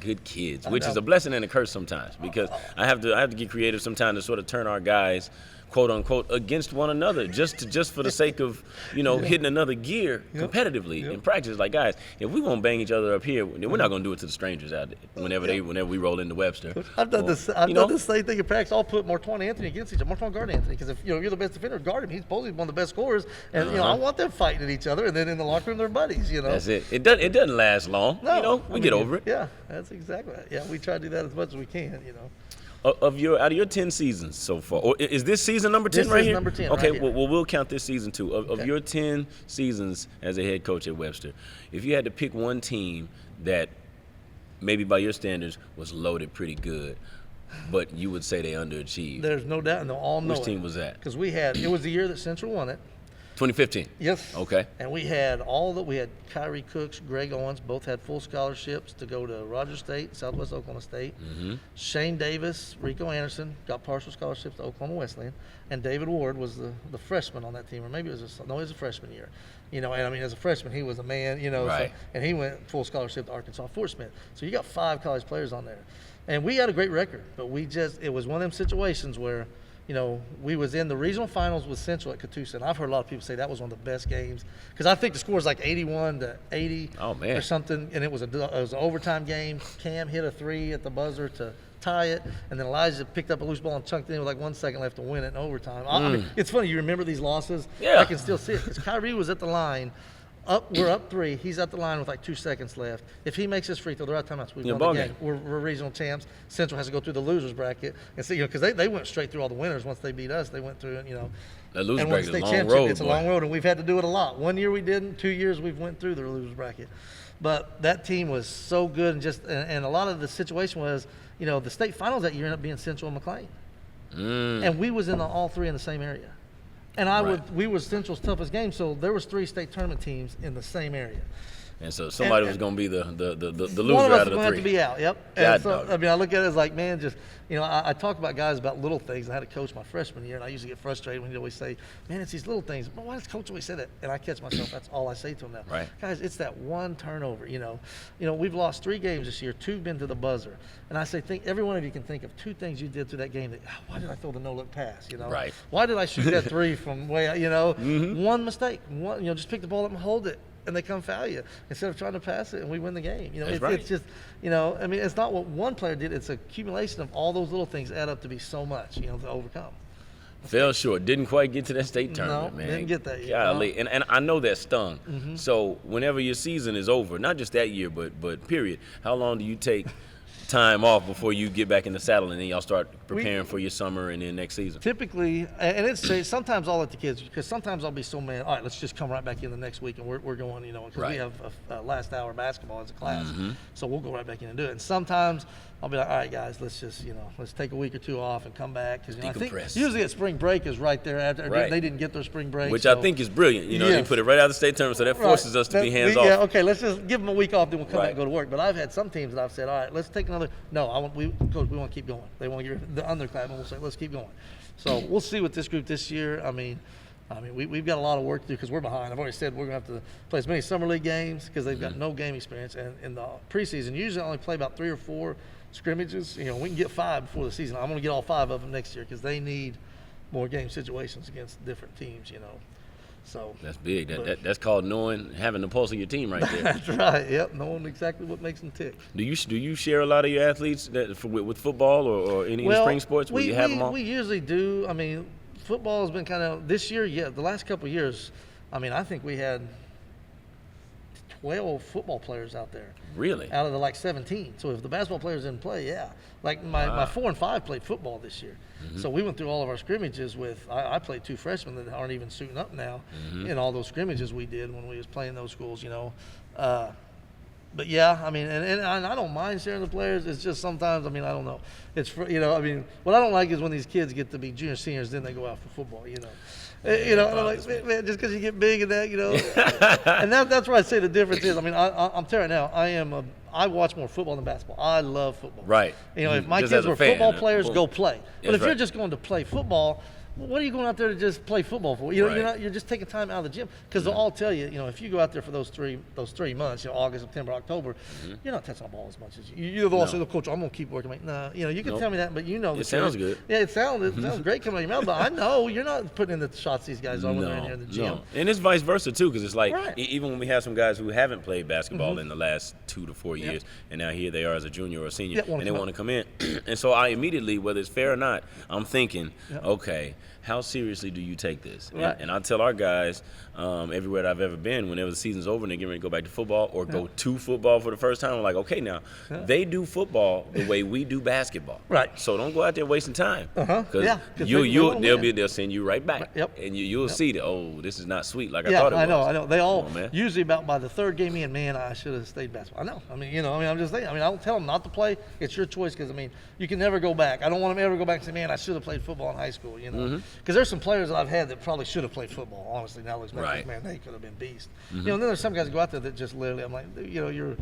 good kids, which is a blessing and a curse sometimes. Because I have to get creative sometimes to sort of turn our guys, quote unquote, against one another, just for the sake of, you know, hitting another gear competitively in practice. Like, guys, if we won't bang each other up here, we're not gonna do it to the strangers out there whenever we roll into Webster. I've done the same thing in practice. I'll put Martwan Anthony against each other. Martwan guard Anthony, because if you're the best defender, guard him. He's supposedly one of the best scorers, and you know, I want them fighting at each other, and then in the locker room they're buddies. You know, that's it. It doesn't last long. No, you know, we get over it. Yeah, that's exactly right. Yeah, we try to do that as much as we can. You know. Out of your 10 seasons so far, or is this season number 10 right here? Number 10. Okay, right here. well we'll count this season too. Of your 10 seasons as a head coach at Webster, if you had to pick one team that maybe by your standards, was loaded pretty good, but you would say they underachieved. There's no doubt, and they'll all know Which team was that? Because it was the year that Central won it. 2015. Yes. Okay. And we had Kyrie Cooks, Greg Owens, both had full scholarships to go to Rogers State, Southwest Oklahoma State. Shane Davis, Rico Anderson got partial scholarships to Oklahoma Wesleyan, and David Ward was the freshman on that team, or maybe it was a freshman year. And I mean, as a freshman, he was a man, Right. and he went full scholarship to Arkansas Fort Smith. So you got 5 college players on there. And we had a great record, but it was one of them situations where, we was in the regional finals with Central at Catoosa, and I've heard a lot of people say that was one of the best games because I think the score was like 81-80 or something, and it was an overtime game. Cam hit a 3 at the buzzer to tie it, and then Elijah picked up a loose ball and chunked it in with like 1 second left to win it in overtime. I mean, it's funny, you remember these losses? Yeah. I can still see it because Kyrie was at the line. We're up 3. He's at the line with like 2 seconds left. If he makes his free throw, they're out of timeouts. We won the game. We're regional champs. Central has to go through the losers bracket and see, because they went straight through all the winners once they beat us. They went through, The loser bracket is a long road. road. It's a long road, and we've had to do it a lot. 1 year we didn't. 2 years we've went through the losers bracket. But that team was so good, and a lot of the situation was, the state finals that year ended up being Central and McLean, and we was in all 3 in the same area. And we was Central's toughest game, so there was 3 state tournament teams in the same area. And so somebody was going to be the loser one of us out of the 3. One of us was going to have to be out, yep. And so, I mean, I look at it as like, man, just, I talk about guys about little things. I had a coach my freshman year, and I used to get frustrated when he'd always say, man, it's these little things. But why does coach always say that? And I catch myself, that's all I say to him now. Right. Guys, it's that one turnover, we've lost 3 games this year, 2 been to the buzzer. And I say, every one of you can think of 2 things you did through that game. Why did I throw the no-look pass, Right. Why did I shoot that 3 from way out, One mistake, just pick the ball up and hold it. And they come foul you instead of trying to pass it, and we win the game. It's just, I mean, it's not what one player did. It's an accumulation of all those little things add up to be so much, to overcome. Fell short. Didn't quite get to that state tournament, man. Didn't get that yet. Golly. And I know that stung. So whenever your season is over, not just that year, but period, how long do you take time off before you get back in the saddle and then y'all start preparing for your summer and then next season? Typically, and sometimes I'll let the kids, because sometimes I'll be so mad, all right, let's just come right back in the next week and we're going, because we have a last hour basketball as a class. So we'll go right back in and do it. And sometimes I'll be like, all right, guys, let's just, let's take a week or 2 off and come back. Because I think usually at spring break is right there after. Right. They didn't get their spring break. Which I think is brilliant. They put it right out of the state tournament, so that forces us to be hands off. Yeah, okay, let's just give them a week off, then we'll come back and go to work. But I've had some teams that I've said, all right, let's take another. No, Coach, we want to keep going. They want to get the underclass, and we'll say, let's keep going. So we'll see with this group this year. I mean, we've got a lot of work to do because we're behind. I've already said we're going to have to play as many summer league games because they've got no game experience. And in the preseason, usually I only play about 3 or 4 scrimmages. We can get 5 before the season. I'm going to get all 5 of them next year because they need more game situations against different teams, So that's big. That's called having the pulse of your team right there. That's right. Yep, knowing exactly what makes them tick. Do you share a lot of your athletes with football or any spring sports? Will you have them all? We usually do. I mean, football has been kind of this year. Yeah, the last couple of years. I mean, I think we had 12 football players out there. Really? Out of the 17. So if the basketball players didn't play, yeah. Like my 4 and 5 played football this year. So we went through all of our scrimmages with, I played 2 freshmen that aren't even suiting up now in all those scrimmages we did when we was playing those schools, But yeah, I mean, and I don't mind sharing the players. It's just sometimes, I mean, I don't know. It's for, I mean, what I don't like is when these kids get to be junior seniors, then they go out for football, and I'm like, man, just because you get big and that, and that's where I say the difference is. I mean, I'm telling you now, I watch more football than basketball. I love football. Right. If my kids were football players, go play. But if you're just going to play football, what are you going out there to just play football for? You're just taking time out of the gym because they'll all tell you, if you go out there for those three months, August, September, October, you're not touching the ball as much as you'll all say, coach, I'm going to keep working. Like, no, you can tell me that, but it sounds good. Yeah, it sounds great coming out of your mouth, but I know you're not putting in the shots these guys are when they're in here in the gym. No. And it's vice versa too, because it's like even when we have some guys who haven't played basketball in the last 2 to 4 years, and now here they are as a junior or a senior, and they want to come in, and so I immediately, whether it's fair or not, I'm thinking, okay, how seriously do you take this? Right. And I tell our guys everywhere that I've ever been, whenever the season's over and they get ready to go back to football or go to football for the first time, I'm like, okay, now they do football the way we do basketball. Right. So don't go out there wasting time. Because they'll send you right back. Yep. And you'll see that, oh, this is not sweet like I thought it was. I know. They all usually by the third game in, man, I should have stayed basketball. I know. I'm just saying. I don't tell them not to play. It's your choice because you can never go back. I don't want them to ever go back and say, man, I should have played football in high school. Because there's some players that I've had that probably should have played football. Honestly, now looks back, man, they could have been beasts. And then there's some guys that go out there that just literally, I'm like, you're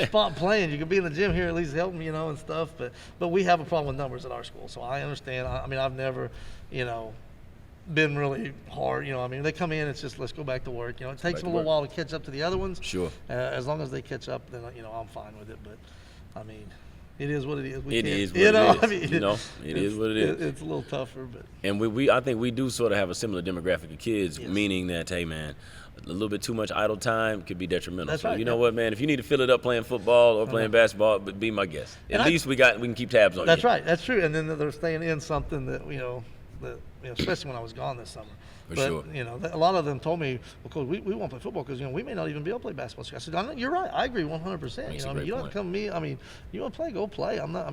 spot playing. You could be in the gym here at least helping, and stuff. But we have a problem with numbers at our school, so I understand. I've never, been really hard. They come in, it's just let's go back to work. It takes them a little while to catch up to the other ones. Sure. As long as they catch up, then I'm fine with it. But it is what it is. It is what it is. It's a little tougher, but. And I think we do sort of have a similar demographic of kids, meaning that, hey, man, a little bit too much idle time could be detrimental. That's so right, you know what, man? If you need to fill it up playing football or playing basketball, but be my guest. At least we can keep tabs on That's you. right. That's true. And then they're staying in something that especially when I was gone this summer. Sure. A lot of them told me, well, Coach, we won't play football because we may not even be able to play basketball. I said, you're right. I agree 100%. You don't come to me. You want to play, go play. I'm not.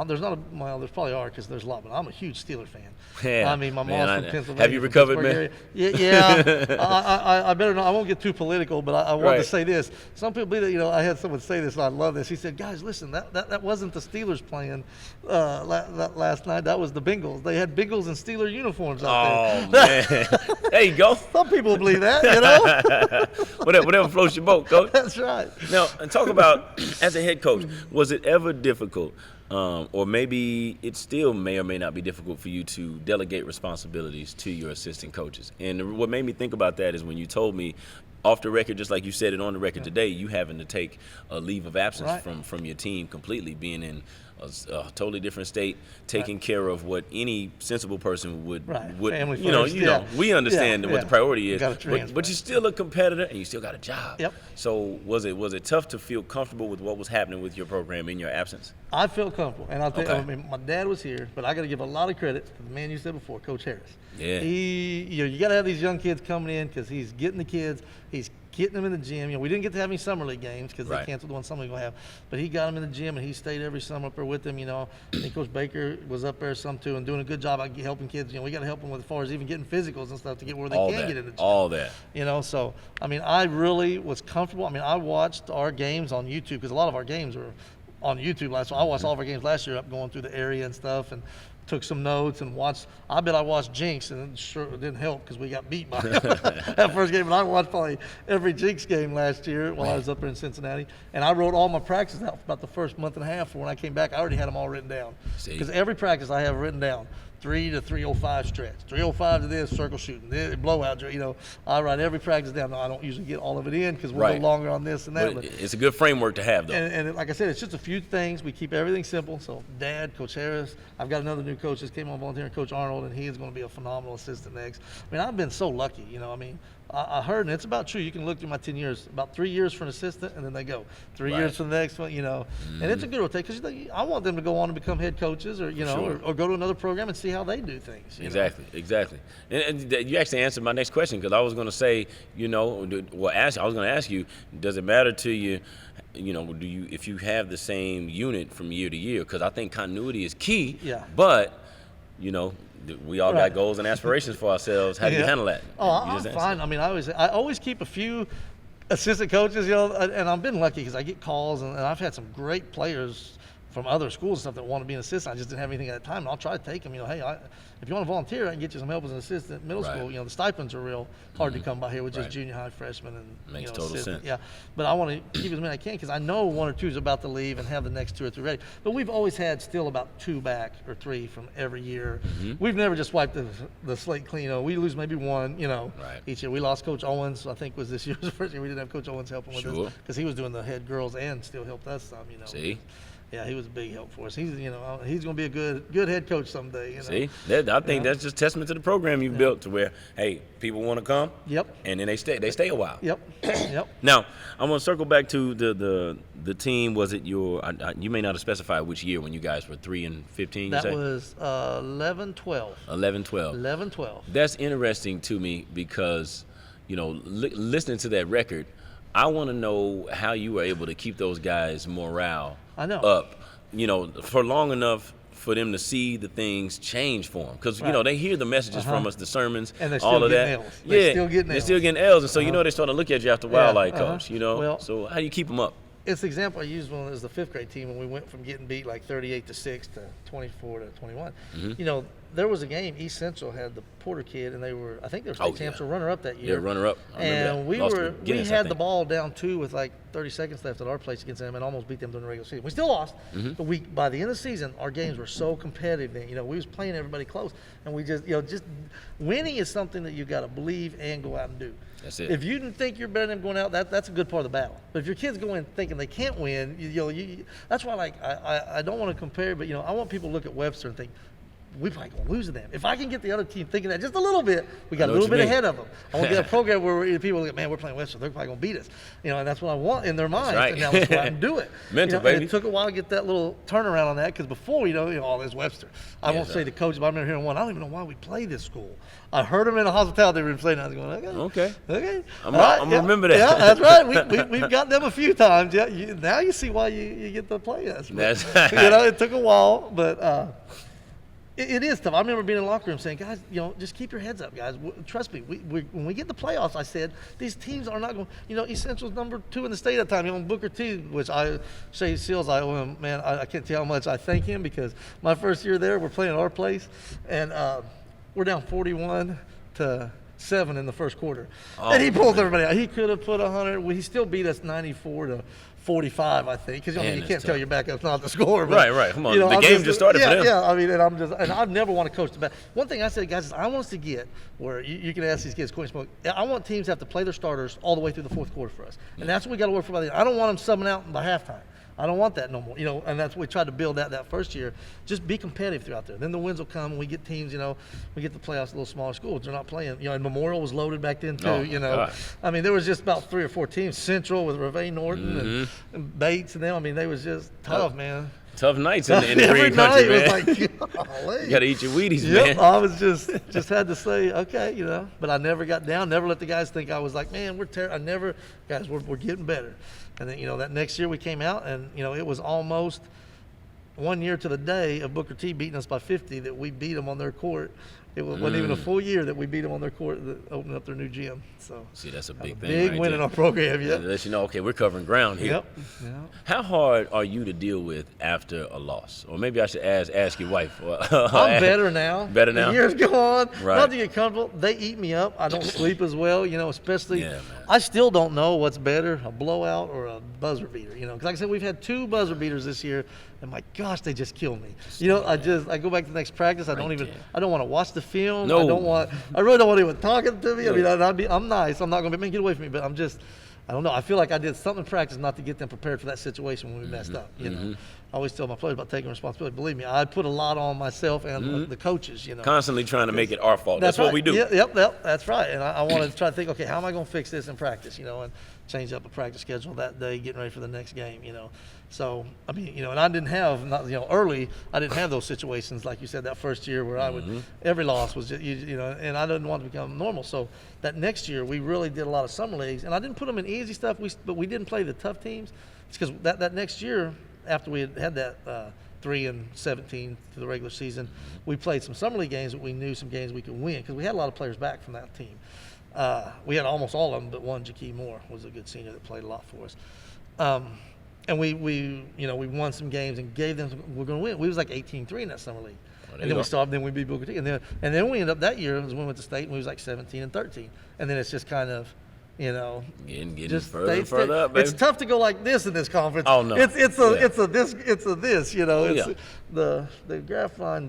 There's probably are because there's a lot, but I'm a huge Steeler fan. Yeah, my mom's from Pennsylvania. Have you recovered, man? Yeah. I better not. I won't get too political, but I want to say this. Some people believe that. I had someone say this, and I love this. He said, "Guys, listen, that wasn't the Steelers playing last night. That was the Bengals. They had Bengals and Steeler uniforms out there." Oh man, there you go. Some people believe that, Whatever floats your boat, Coach. That's right. Now, and talk about as a head coach, was it ever difficult? Or maybe it still may or may not be difficult for you to delegate responsibilities to your assistant coaches. And what made me think about that is when you told me off the record, just like you said it on the record today, you having to take a leave of absence from your team completely, being in a totally different state, taking care of what any sensible person would Family first, we understand what the priority is, but you're still a competitor and you still got a job. Yep. So was it tough to feel comfortable with what was happening with your program in your absence? I felt comfortable, and I'll tell you, my dad was here, but I got to give a lot of credit to the man you said before, Coach Harris. Yeah. You got to have these young kids coming in because he's getting the kids, he's getting them in the gym. We didn't get to have any summer league games because they canceled the one summer league we're going to have, but he got them in the gym and he stayed every summer up there with them. I think Coach Baker was up there some too and doing a good job at helping kids. We got to help them with as far as even getting physicals and stuff to get where they can get in the gym. All that. So I really was comfortable. I watched our games on YouTube because a lot of our games were on YouTube last. So I watched all of our games last year up going through the area and stuff and took some notes and watched. I bet I watched Jinx and it didn't help because we got beat by that first game. And I watched probably every Jinx game last year while I was up there in Cincinnati. And I wrote all my practices out for about the first month and a half. For when I came back, I already had them all written down. Because every practice I have written down. 3 to 305 stretch, 305 to this, circle shooting, this, blowout. I write every practice down. No, I don't usually get all of it in because we'll go longer on this and that. But it's a good framework to have, though. And like I said, it's just a few things. We keep everything simple. So Dad, Coach Harris, I've got another new coach that came on volunteering, Coach Arnold, and he is going to be a phenomenal assistant next. I've been so lucky. I heard, and it's about true. You can look through my 10 years, about 3 years for an assistant, and then they go 3 years for the next one, And it's a good rotation because I want them to go on and become head coaches or, or go to another program and see how they do things. Exactly. And you actually answered my next question because I was going to say, I was going to ask you, does it matter to you, if you have the same unit from year to year? Because I think continuity is key. Yeah. But, we all got goals and aspirations for ourselves. How do you handle that? Oh, I'm fine. I always keep a few assistant coaches, and I've been lucky because I get calls, and I've had some great players from other schools and stuff that want to be an assistant. I just didn't have anything at that time, and I'll try to take them. Hey, if you want to volunteer, I can get you some help as an assistant in middle school. The stipends are real hard to come by here with just junior high freshmen and makes total assistant. sense. Yeah, but I want to keep as many I can because I know 1 or 2 is about to leave and have the next 2 or 3 ready. But we've always had still about 2 back or 3 from every year. We've never just wiped the slate clean. We lose maybe 1. Each year. We lost Coach Owens. I think was this year's first year. We didn't have Coach Owens helping with us because he was doing the head girls and still helped us some. See. Yeah, he was a big help for us. He's going to be a good head coach someday. You know? See, I think that's just testament to the program you've built to where, hey, people want to come. Yep. And then they stay a while. Yep. Yep. Now, I want to circle back to the team. Was it you may not have specified which year when you guys were 3 and 15? That was 11-12. 11-12. 11-12. That's interesting to me because, listening to that record, I want to know how you were able to keep those guys' morale up, for long enough for them to see the things change for them. Because, they hear the messages from us, the sermons, and they're all still of that. L's. They're still getting L's. They're still getting L's. And so, they start to look at you after a while like, Coach, Well, so how do you keep them up? It's the example I used when it was the 5th grade team when we went from getting beat like 38-6 to 24-21. Mm-hmm. There was a game, East Central had the Porter kid, and I think they were state champs or runner-up that year. Yeah, runner-up. And we had the ball down 2 with like 30 seconds left at our place against them and almost beat them during the regular season. We still lost, but by the end of the season, our games were so competitive. And, we was playing everybody close, and we just winning is something that you got to believe and go out and do. That's it. If you didn't think you're better than them going out, that's a good part of the battle. But if your kids go in thinking they can't win, that's why I don't want to compare, but I want people to look at Webster and think, we're probably going to lose to them. If I can get the other team thinking that just a little bit, we got a little bit ahead of them. I want to get a program where people look at, man, we're playing Webster, they're probably going to beat us. And that's what I want in their minds. Right. And now let's go out and do it. Mental, baby. And it took a while to get that little turnaround on that because before, all this Webster. I won't say the coach, but I remember hearing one, I don't even know why we play this school. I heard them in a hospitality room saying, I was going, okay. I'm going to remember that. Yeah, that's right. We've got them a few times. Yeah, now you see why you get to play us. That's it took a while, but it is tough. I remember being in the locker room saying, guys, just keep your heads up, guys. Trust me. When we get the playoffs, I said, these teams are not going, East Central's number 2 in the state at the time. Booker T, which I say Seals, I owe him, man, I can't tell how much I thank him because my first year there, we're playing at our place, and we're down 41-7 in the first quarter. And he pulls everybody out. He could have put 100. He still beat us 94-45, I think, because you can't tell your backup's not the score. But, right. Come on, the game just started for them. Yeah. And I've never want to coach the back. One thing I said, guys, is I want us to get where you can ask these kids questions. I want teams to have to play their starters all the way through the fourth quarter for us, and that's what we got to work for by the end. I don't want them subbing out by halftime. I don't want that no more, and that's what we tried to build that first year. Just be competitive throughout there. Then the wins will come, and we get teams, we get the playoffs, a little smaller schools. They're not playing, and Memorial was loaded back then too, God. I mean, there was just about 3 or 4 teams. Central with Reve Norton and Bates and them. I mean, they was just tough, man. Tough nights in the green country, man. You got to eat your Wheaties, man. I was just had to say, okay, but I never got down, never let the guys think I was like, man, we're terrible. Guys, we're getting better. And then, that next year we came out and, it was almost 1 year to the day of Booker T beating us by 50 that we beat them on their court. It wasn't even a full year that we beat them on their court that opened up their new gym. So see, that's a big thing. Big win in our program, yeah. That lets you know, okay, we're covering ground here. Yep. How hard are you to deal with after a loss? Or maybe I should ask your wife. I'm better now. Better now? The years go on. Right. Not to get comfortable. They eat me up. I don't sleep as well, especially. I still don't know what's better, a blowout or a buzzer beater, because like I said, we've had 2 buzzer beaters this year, and my gosh, they just kill me. I go back to the next practice. I don't want to watch the film. No. I really don't want anyone talking to me. I mean, I'm nice. I'm not going to be, man, get away from me, but I don't know. I feel like I did something in practice not to get them prepared for that situation when we messed up. I always tell my players about taking responsibility. Believe me, I put a lot on myself and the coaches. Constantly trying to make it our fault. That's right. what we do. Yep, that's right. And I want to try to think, okay, how am I going to fix this in practice? And change up a practice schedule that day, getting ready for the next game. So I mean, and I didn't have early. I didn't have those situations like you said that first year where I would every loss was just, and I didn't want to become normal. So that next year we really did a lot of summer leagues, and I didn't put them in easy stuff. But we didn't play the tough teams. It's because that next year after we had that 3-17 to the regular season, we played some summer league games that we knew some games we could win because we had a lot of players back from that team. We had almost all of them, but one, Jaquie Moore, was a good senior that played a lot for us. And we won some games and gave them we're going to win. We was like 18-3 in that summer league. And then we stopped, then we beat Booker T. And then we ended up that year, we went to state, and we was like 17-13. And then it's just kind of, getting just further and further up, baby. It's tough to go like this in this conference. Oh no, it's a this, the graph line,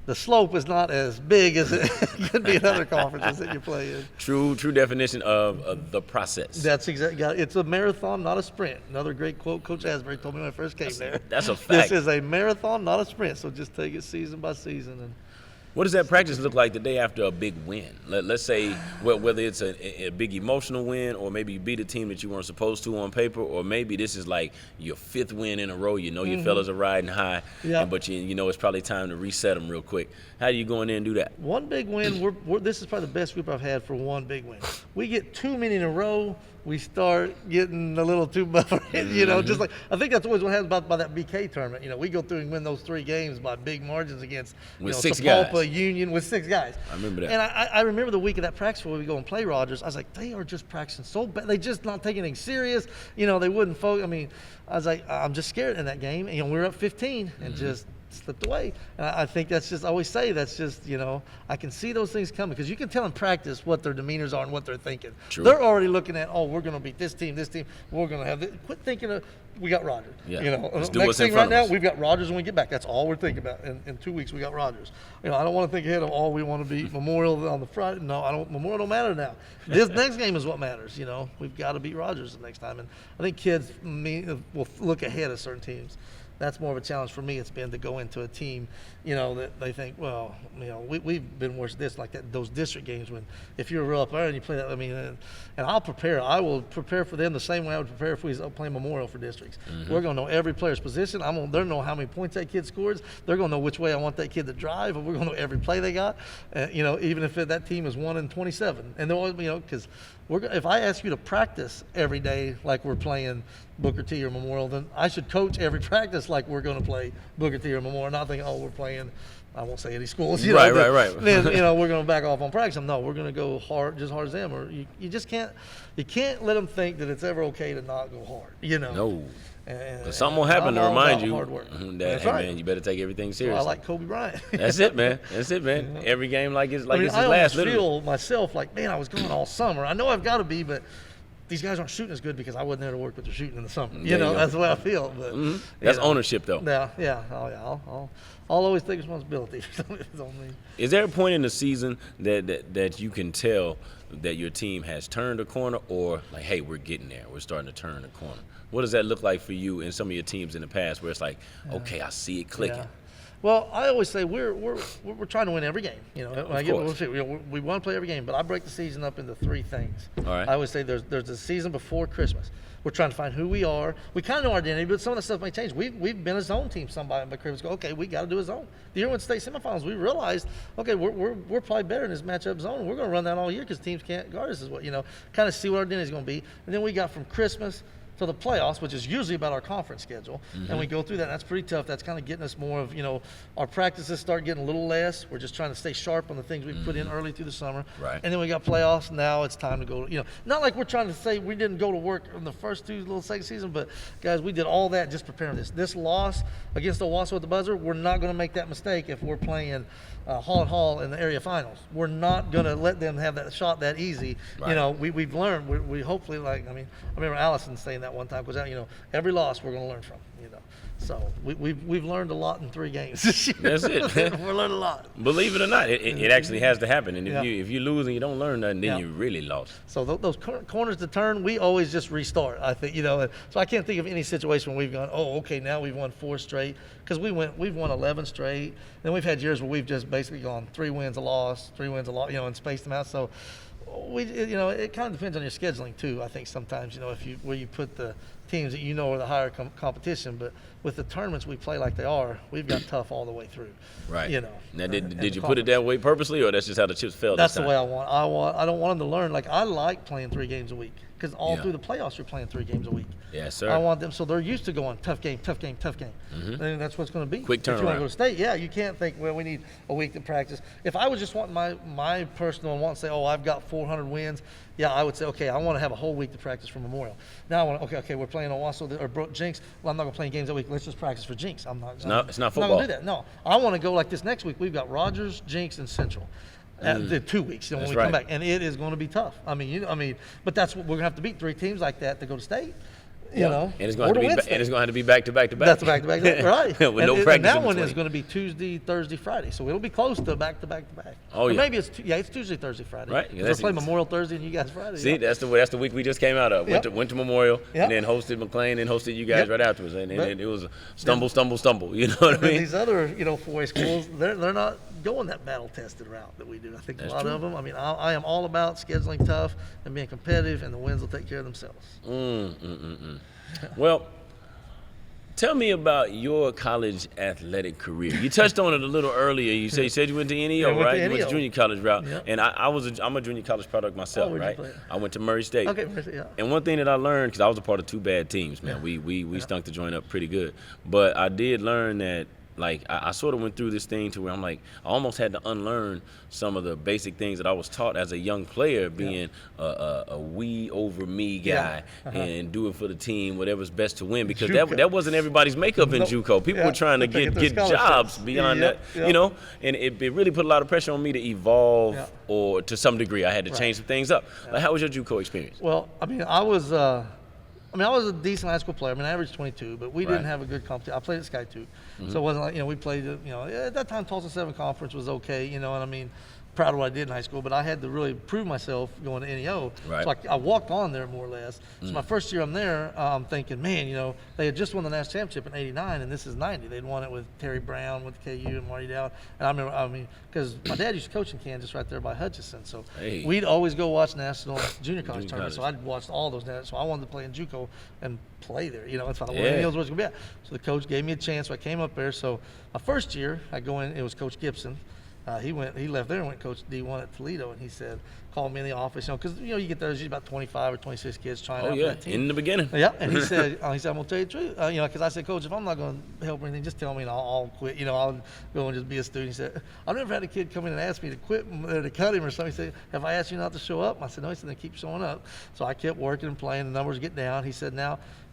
the slope is not as big as it could be in other conferences that you play in. True definition of the process. That's exactly. It's a marathon, not a sprint. Another great quote Coach Asbury told me when I first came there. That's a fact. This is a marathon, not a sprint. So just take it season by season. And what does that practice look like the day after a big win? Let's say whether it's a big emotional win, or maybe you beat a team that you weren't supposed to on paper, or maybe this is like your 5th win in a row. You know your fellas are riding high, but you know it's probably time to reset them real quick. How do you go in there and do that? One big win. This is probably the best group I've had for one big win. We get too many in a row. We start getting a little too buffer, you know, just like, I think that's always what happens by that BK tournament. You know, we go through and win those 3 games by big margins against, with 6 guys. Sapulpa, Union, with 6 guys. I remember that. And I remember the week of that practice where we go and play Rogers. I was like, they are just practicing so bad. They just not taking anything serious. You know, they wouldn't focus. I mean, I was like, I'm just scared in that game. And, you know, we were up 15 and just slipped away. And I think that's just, I always say, that's just, you know, I can see those things coming because you can tell in practice what their demeanors are and what they're thinking. True. They're already looking at, oh, we're going to beat this team, we're going to have this. Quit thinking of, we got Rogers. Yeah. You know, Let's do next what's in thing front right of now, us. we've got Rogers when we get back. That's all we're thinking about. In 2 weeks, we got Rogers. You know, I don't want to think ahead of, oh, we want to beat Memorial on the Friday. No, Memorial don't matter now. This next game is what matters. You know, we've got to beat Rogers the next time. And I think kids will look ahead of certain teams. That's more of a challenge for me. It's been to go into a team, you know, that they think, well, you know, we've been worse at this, like that, those district games when if you're real up there and you play that, I mean, and I'll prepare. I will prepare for them the same way I would prepare if we was playing Memorial for districts. We're going to know every player's position. They're going to know how many points that kid scores. They're going to know which way I want that kid to drive. And we're going to know every play they got. You know, even if that team is 1-27. And they're always, you know, because if I ask you to practice every day like we're playing Booker T or Memorial, then I should coach every practice like we're going to play Booker T or Memorial, not thinking, oh, we're playing, I won't say any schools. You know, right. Then, you know, we're going to back off on practice. No, we're going to go hard, just hard as them. Or you just can't, you can't let them think that it's ever okay to not go hard, you know. No. And something will happen to remind you hard work. that, hey, man, you better take everything seriously. Well, I like Kobe Bryant. That's it, man. That's it, man. Every game like it's I mean, his I last. almost feel myself like, man, I was going all summer. I know I've got to be, but these guys aren't shooting as good because I wasn't there to work with their shooting in the summer. You know, that's the way I feel. But that's ownership, though. Yeah. Oh, yeah. I'll always take responsibility for something that's on me. Is there a point in the season that you can tell that your team has turned a corner, or like, hey, we're getting there, we're starting to turn a corner? What does that look like for you in some of your teams in the past, where it's like, okay, I see it clicking? Yeah. Well, I always say we're trying to win every game. You know, we want to play every game, but I break the season up into 3 things. All right. I always say there's a season before Christmas. We're trying to find who we are. We kind of know our identity, but some of the stuff may change. We've been a zone team. Somebody by Christmas go, okay, we got to do a zone. The year when state semifinals, we realized, okay, we're probably better in this matchup zone. We're going to run that all year because teams can't guard us. Is what, you know, kind of see what our identity is going to be. And then we got from Christmas to the playoffs, which is usually about our conference schedule, and we go through that. And that's pretty tough. That's kind of getting us more of, you know, our practices start getting a little less. We're just trying to stay sharp on the things we put in early through the summer. Right. And then we got playoffs. Now it's time to go. You know, not like we're trying to say we didn't go to work in the first 2 little second season, but guys, we did all that just preparing this. This loss against Owasso at the buzzer, we're not going to make that mistake if we're playing Hall in the area finals. We're not going to let them have that shot that easy. Right. You know, we've learned. We hopefully, like, I mean, I remember Allison saying that one time, because, you know, every loss we're going to learn from, you know. So we've learned a lot in 3 games this year. That's it. We're learning a lot. Believe it or not, it actually has to happen. And if you lose and you don't learn nothing, then you really lost. So those corners to turn, we always just restart, I think, you know. So I can't think of any situation where we've gone, oh, okay, now we've won 4 straight, because we've won 11 straight. Then we've had years where we've just basically gone 3 wins, a loss, 3 wins, a loss, you know, and spaced them out. So you know, it kind of depends on your scheduling too. I think sometimes, you know, where you put the teams that you know are the higher competition, but with the tournaments we play like they are, we've got tough all the way through. Right. You know. Now, did you put it that way purposely, or that's just how the chips fell? That's the way I want. I don't want them to learn. Like, I like playing 3 games a week, because all through the playoffs you're playing 3 games a week. Yes, sir. I want them, so they're used to going tough game. And that's what's going to be. Quick turnaround. If you want to go to state, you can't think, well, we need a week to practice. If I was just wanting my personal want to say, oh, I've got 400 wins, I would say, okay, I want to have a whole week to practice for Memorial. Now I want to, okay, we're playing Owasso or Jinx. Well, I'm not going to play games that week. Let's just practice for Jinx. It's not football. I'm not going to do that. No, I want to go like this next week. We've got Rogers, Jinx, and Central. The 2 weeks, you know, when we come back, and it is going to be tough. But that's what we're going to have to beat 3 teams like that to go to state. You know, and it's going to have to be back to back to back. That's back to back, right? With no practice. And that in one between. is going to be Tuesday, Thursday, Friday, so it'll be close to back to back to back. Oh, or yeah. maybe it's Tuesday, Thursday, Friday. Right. Yeah, we'll play Memorial Thursday and you guys Friday. See, that's the week we just came out of. Went to Memorial, and then hosted McLean, and hosted you guys right afterwards, and it was a stumble. You know what I mean? These other 4A schools, they're not going that battle tested route that we do. I think a lot of them. I mean, I am all about scheduling tough and being competitive, and the wins will take care of themselves. Well, tell me about your college athletic career. You touched on it a little earlier. You said you went to NEO, right? You went to junior college route, and I'm a junior college product myself, right? I went to Murray State. Okay, yeah. And one thing that I learned, because I was a part of two bad teams, man, we stunk the joint up pretty good. But I did learn that. Like, I sort of went through this thing to where I'm like, I almost had to unlearn some of the basic things that I was taught as a young player, being a we over me guy and do it for the team, whatever's best to win, because that wasn't everybody's makeup in JUCO. People were trying to get jobs beyond that, you know, and it really put a lot of pressure on me to evolve or to some degree. I had to change some things up. Like, how was your JUCO experience? Well, I mean, I was a decent high school player. I mean, I averaged 22, but we didn't have a good competition. I played at Sky 2, so it wasn't like, we played, at that time, Tulsa 7 Conference was okay, and I mean, proud of what I did in high school, but I had to really prove myself going to NEO. Right. So I walked on there more or less. So my first year I'm there, I'm thinking, man, they had just won the national championship in '89, and this is '90. They'd won it with Terry Brown, with KU, and Marty Dowd. And I mean, because my dad used to coach in Kansas right there by Hutchinson, so we'd always go watch national junior college tournaments. So I'd watched all those. So I wanted to play in JUCO and play there. That's where NEO's was going to be at. So the coach gave me a chance. So I came up there. So my first year, I go in. It was Coach Gibson. He left there and went coach D1 at Toledo, and he said, called me in the office, because you get there, there's usually about 25 or 26 kids trying out for that team. In the beginning. Yeah, and he said, I'm gonna tell you the truth, because I said, Coach, if I'm not gonna help or anything, just tell me and I'll quit. I'll go and just be a student. He said, I've never had a kid come in and ask me to quit or to cut him or something. He said, have I asked you not to show up? I said, no. He said, then keep showing up. So I kept working and playing. The numbers get down. He said,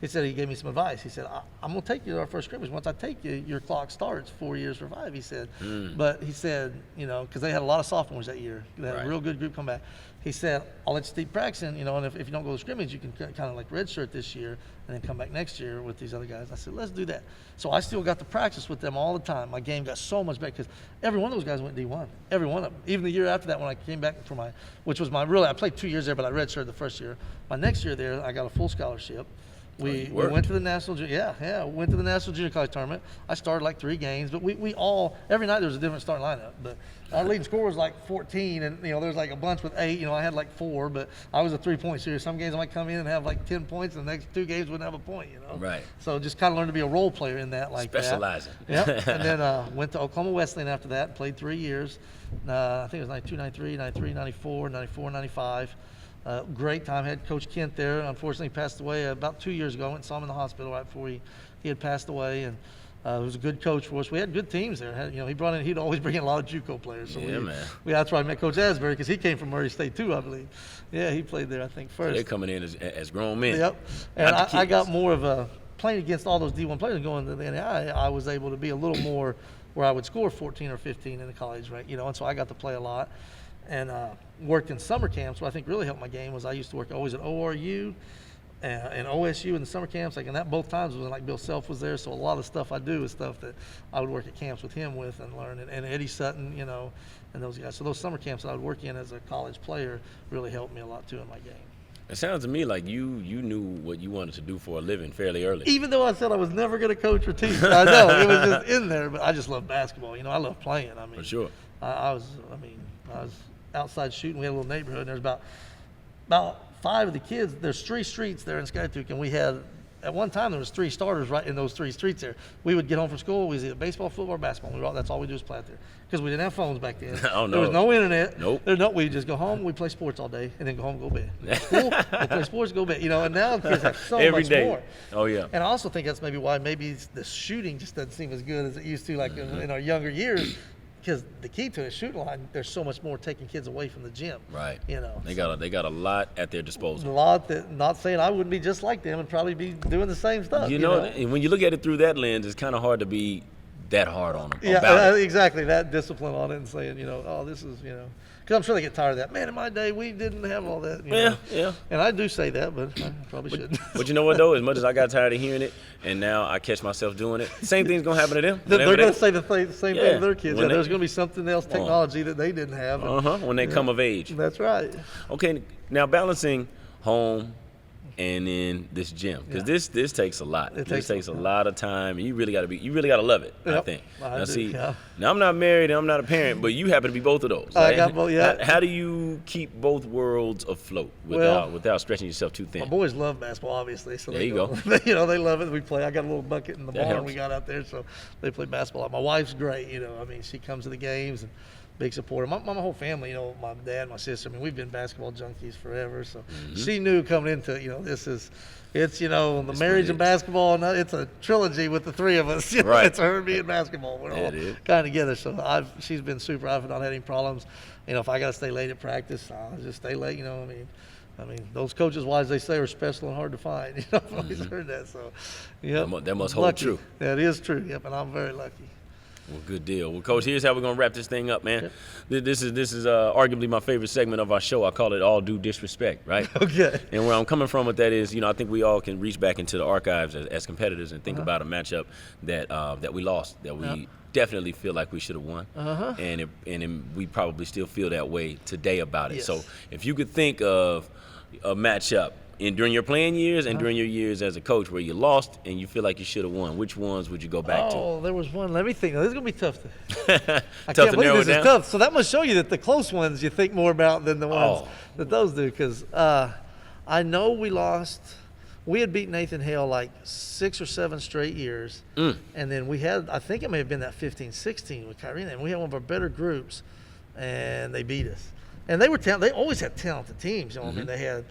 he gave me some advice. He said, I'm going to take you to our first scrimmage. Once I take you, your clock starts 4 years for 5, he said. But he said, because they had a lot of sophomores that year. They had a real good group come back. He said, I'll let you keep practicing, and if you don't go to scrimmage, you can kind of like redshirt this year and then come back next year with these other guys. I said, let's do that. So I still got to practice with them all the time. My game got so much better because every one of those guys went D1. Every one of them. Even the year after that when I came back for I played 2 years there, but I redshirted the first year. My next year there, I got a full scholarship. We went to the national went to the national junior college tournament. I started like 3 games, but we all every night there was a different starting lineup. But our leading score was like 14, and there was like a bunch with 8. I had like 4, but I was a 3-point shooter. Some games I might come in and have like 10 points, and the next 2 games wouldn't have a point. Right. So just kind of learned to be a role player in that, like specializing. That. Yep. And then went to Oklahoma Wesleyan after that. Played 3 years. I think it was 92, 93, 93, 94, 94, 95. Great time. Had Coach Kent there. Unfortunately, he passed away about 2 years ago. I went and saw him in the hospital right before he had passed away. And he was a good coach for us. We had good teams there. He'd always bring in a lot of JUCO players. So man. That's where I met Coach Asbury, because he came from Murray State too, I believe. Yeah, he played there, I think, first. So they're coming in as grown men. Yep. And I got more of a playing against all those D1 players and going to the NAI. I was able to be a little more where I would score 14 or 15 in the college rank. And so I got to play a lot. And worked in summer camps. What I think really helped my game was I used to work always at ORU and OSU in the summer camps. And that both times was when like Bill Self was there. So a lot of stuff I do is stuff that I would work at camps with him with and learn. And Eddie Sutton, and those guys. So those summer camps that I would work in as a college player really helped me a lot too in my game. It sounds to me like you knew what you wanted to do for a living fairly early. Even though I said I was never going to coach or teach. I know, it was just in there. But I just love basketball. I love playing. I mean, for sure. I was outside shooting. We had a little neighborhood, and there's about 5 of the kids. There's 3 streets there in Skytook, and we had at one time there was 3 starters right in those 3 streets there. We would get home from school. We was either baseball, football, or basketball. That's all we do is play out there because we didn't have phones back then. Oh, no. There was no internet. Nope. We just go home. We play sports all day, and then go home, and go to bed. School, we play sports, go to bed. And now the kids have so Every much day. more. Oh yeah. And I also think that's maybe why the shooting just doesn't seem as good as it used to, like in our younger years. Because the key to the shooting line, there's so much more taking kids away from the gym. Right. They got a lot at their disposal. A lot that, not saying I wouldn't be just like them and probably be doing the same stuff. And when you look at it through that lens, it's kind of hard to be that hard on them Yeah, about it. exactly. That discipline on it and saying, oh, this is, because I'm sure they get tired of that. Man, in my day, we didn't have all that. Yeah. And I do say that, but I probably shouldn't. But you know what, though? As much as I got tired of hearing it, and now I catch myself doing it, same thing's going to happen to them. They're going to say the same thing to their kids. When there's going to be something else, technology that they didn't have. When they come of age. That's right. Okay, now balancing home and then this gym, because this takes a lot. This takes a lot of time. And you really got to love it. Yep. I think. I Now I'm not married and I'm not a parent, but you happen to be both of those. I got both. Yeah. How do you keep both worlds afloat without stretching yourself too thin? My boys love basketball, obviously. So there you go. They love it. We play. I got a little bucket in the barn helps. we got out there, so they play basketball. My wife's great. She comes to the games and big supporter. My whole family, my dad, my sister. We've been basketball junkies forever. So she knew coming into it's the marriage and basketball. And it's a trilogy with the three of us. Right. It's her, me, and basketball. We're all kind of together. So she's been super. I've not had any problems. If I got to stay late at practice, I'll just stay late. Those coaches' wives, they say, are special and hard to find. I've always heard that. So, that must hold true. That is true. Yep, and I'm very lucky. Well, good deal. Well, Coach, here's how we're going to wrap this thing up, man. Yep. This is arguably my favorite segment of our show. I call it All Due Disrespect, right? Okay. And where I'm coming from with that is, I think we all can reach back into the archives as competitors and think about a matchup that we lost, that we definitely feel like we should have won. And we probably still feel that way today about it. Yes. So if you could think of a matchup during your playing years and during your years as a coach where you lost and you feel like you should have won, which ones would you go back to? Oh, there was one. Let me think. This is going to be tough. I Tough can't to believe narrow this it down? is tough. So that must show you that the close ones you think more about than the ones that those do. Because I know we lost. We had beat Nathan Hale like 6 or 7 straight years. And then we had, I think it may have been that 15-16 with Kyrie. And we had one of our better groups, and they beat us. And they were they always had talented teams. They had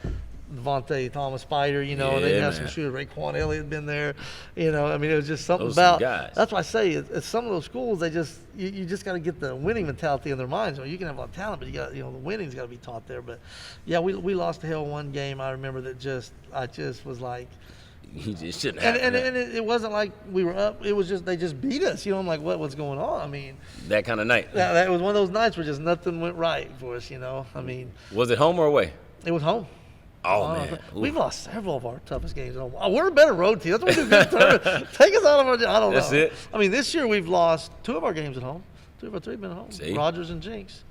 Devontae Thomas Spider, and they had some shooters. Raekwon Elliott had been there. It was just something those about. guys. That's why I say it's some of those schools. They just you just got to get the winning mentality in their minds. You can have a lot of talent, but you got the winning's got to be taught there. But yeah, we lost to Hell one game. I remember that I just was like. It shouldn't happen. And it wasn't like we were up. It was just they just beat us. I'm like, what's going on? That kind of night. That was one of those nights where just nothing went right for us. Was it home or away? It was home. Oh, man. We've lost several of our toughest games at home. We're a better road team. That's what we do good tournament. Take us out of our. I don't know. That's it. This year we've lost 2 of our games at home. 2 of our 3 have been at home. See? Rogers and Jinx.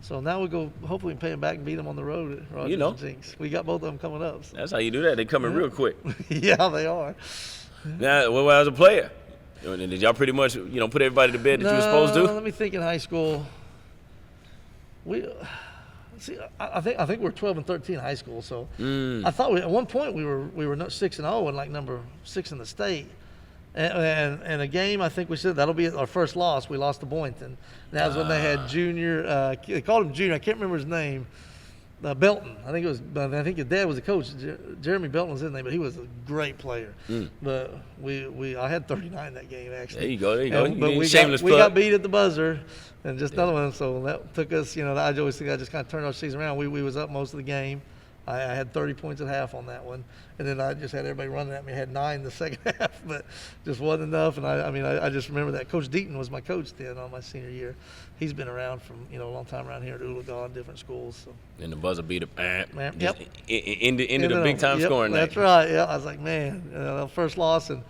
So now we go. Hopefully, we pay them back and beat them on the road at Rogers and Jinx. We got both of them coming up. So. That's how you do that. They coming real quick. Yeah, they are. Now, well, as a player, did y'all pretty much put everybody to bed that you were supposed to? Let me think. In high school, I think we were 12 and 13 in high school. So I thought at one point we were 6-0 and like number 6 in the state. And a game, I think we said that'll be our first loss. We lost to Boynton. And that was when they had junior. They called him junior. I can't remember his name. Belton. I think his dad was the coach. Jeremy Belton was his name, but he was a great player. But I had 39 that game actually. There you go. But we got beat at the buzzer, and just another one. So that took us. I always think I just kind of turned our season around. We was up most of the game. I had 30 points at half on that one, and then I just had everybody running at me. I had 9 the second half, but just wasn't enough. And I just remember that Coach Deaton was my coach then on my senior year. He's been around from a long time around here at Oologah, different schools. So. And the buzzer beat up. Yep. Ended a big time scoring night. That's right. Yeah, I was like, man, first loss, and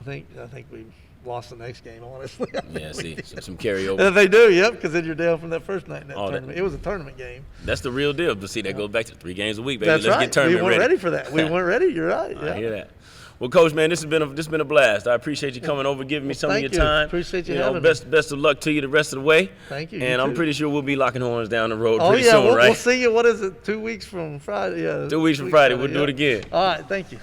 I think we lost the next game, honestly. Yeah, see, some carryover. They do, yep, because then you're down from that first night in that tournament. It was a tournament game. That's the real deal. But see, that goes back to 3 games a week, baby. That's Let's right. get tournament ready. We weren't ready for that. We weren't ready. You're right. Yeah. I hear that. Well, Coach, man, this has been a blast. I appreciate you coming over, giving me some of your time. Appreciate you having me. Best of luck to you the rest of the way. Thank you. And I'm pretty sure we'll be locking horns down the road pretty soon, right? We'll see you. What is it? 2 weeks from Friday? Yeah. 2 weeks from Friday. We'll do it again. All right. Thank you.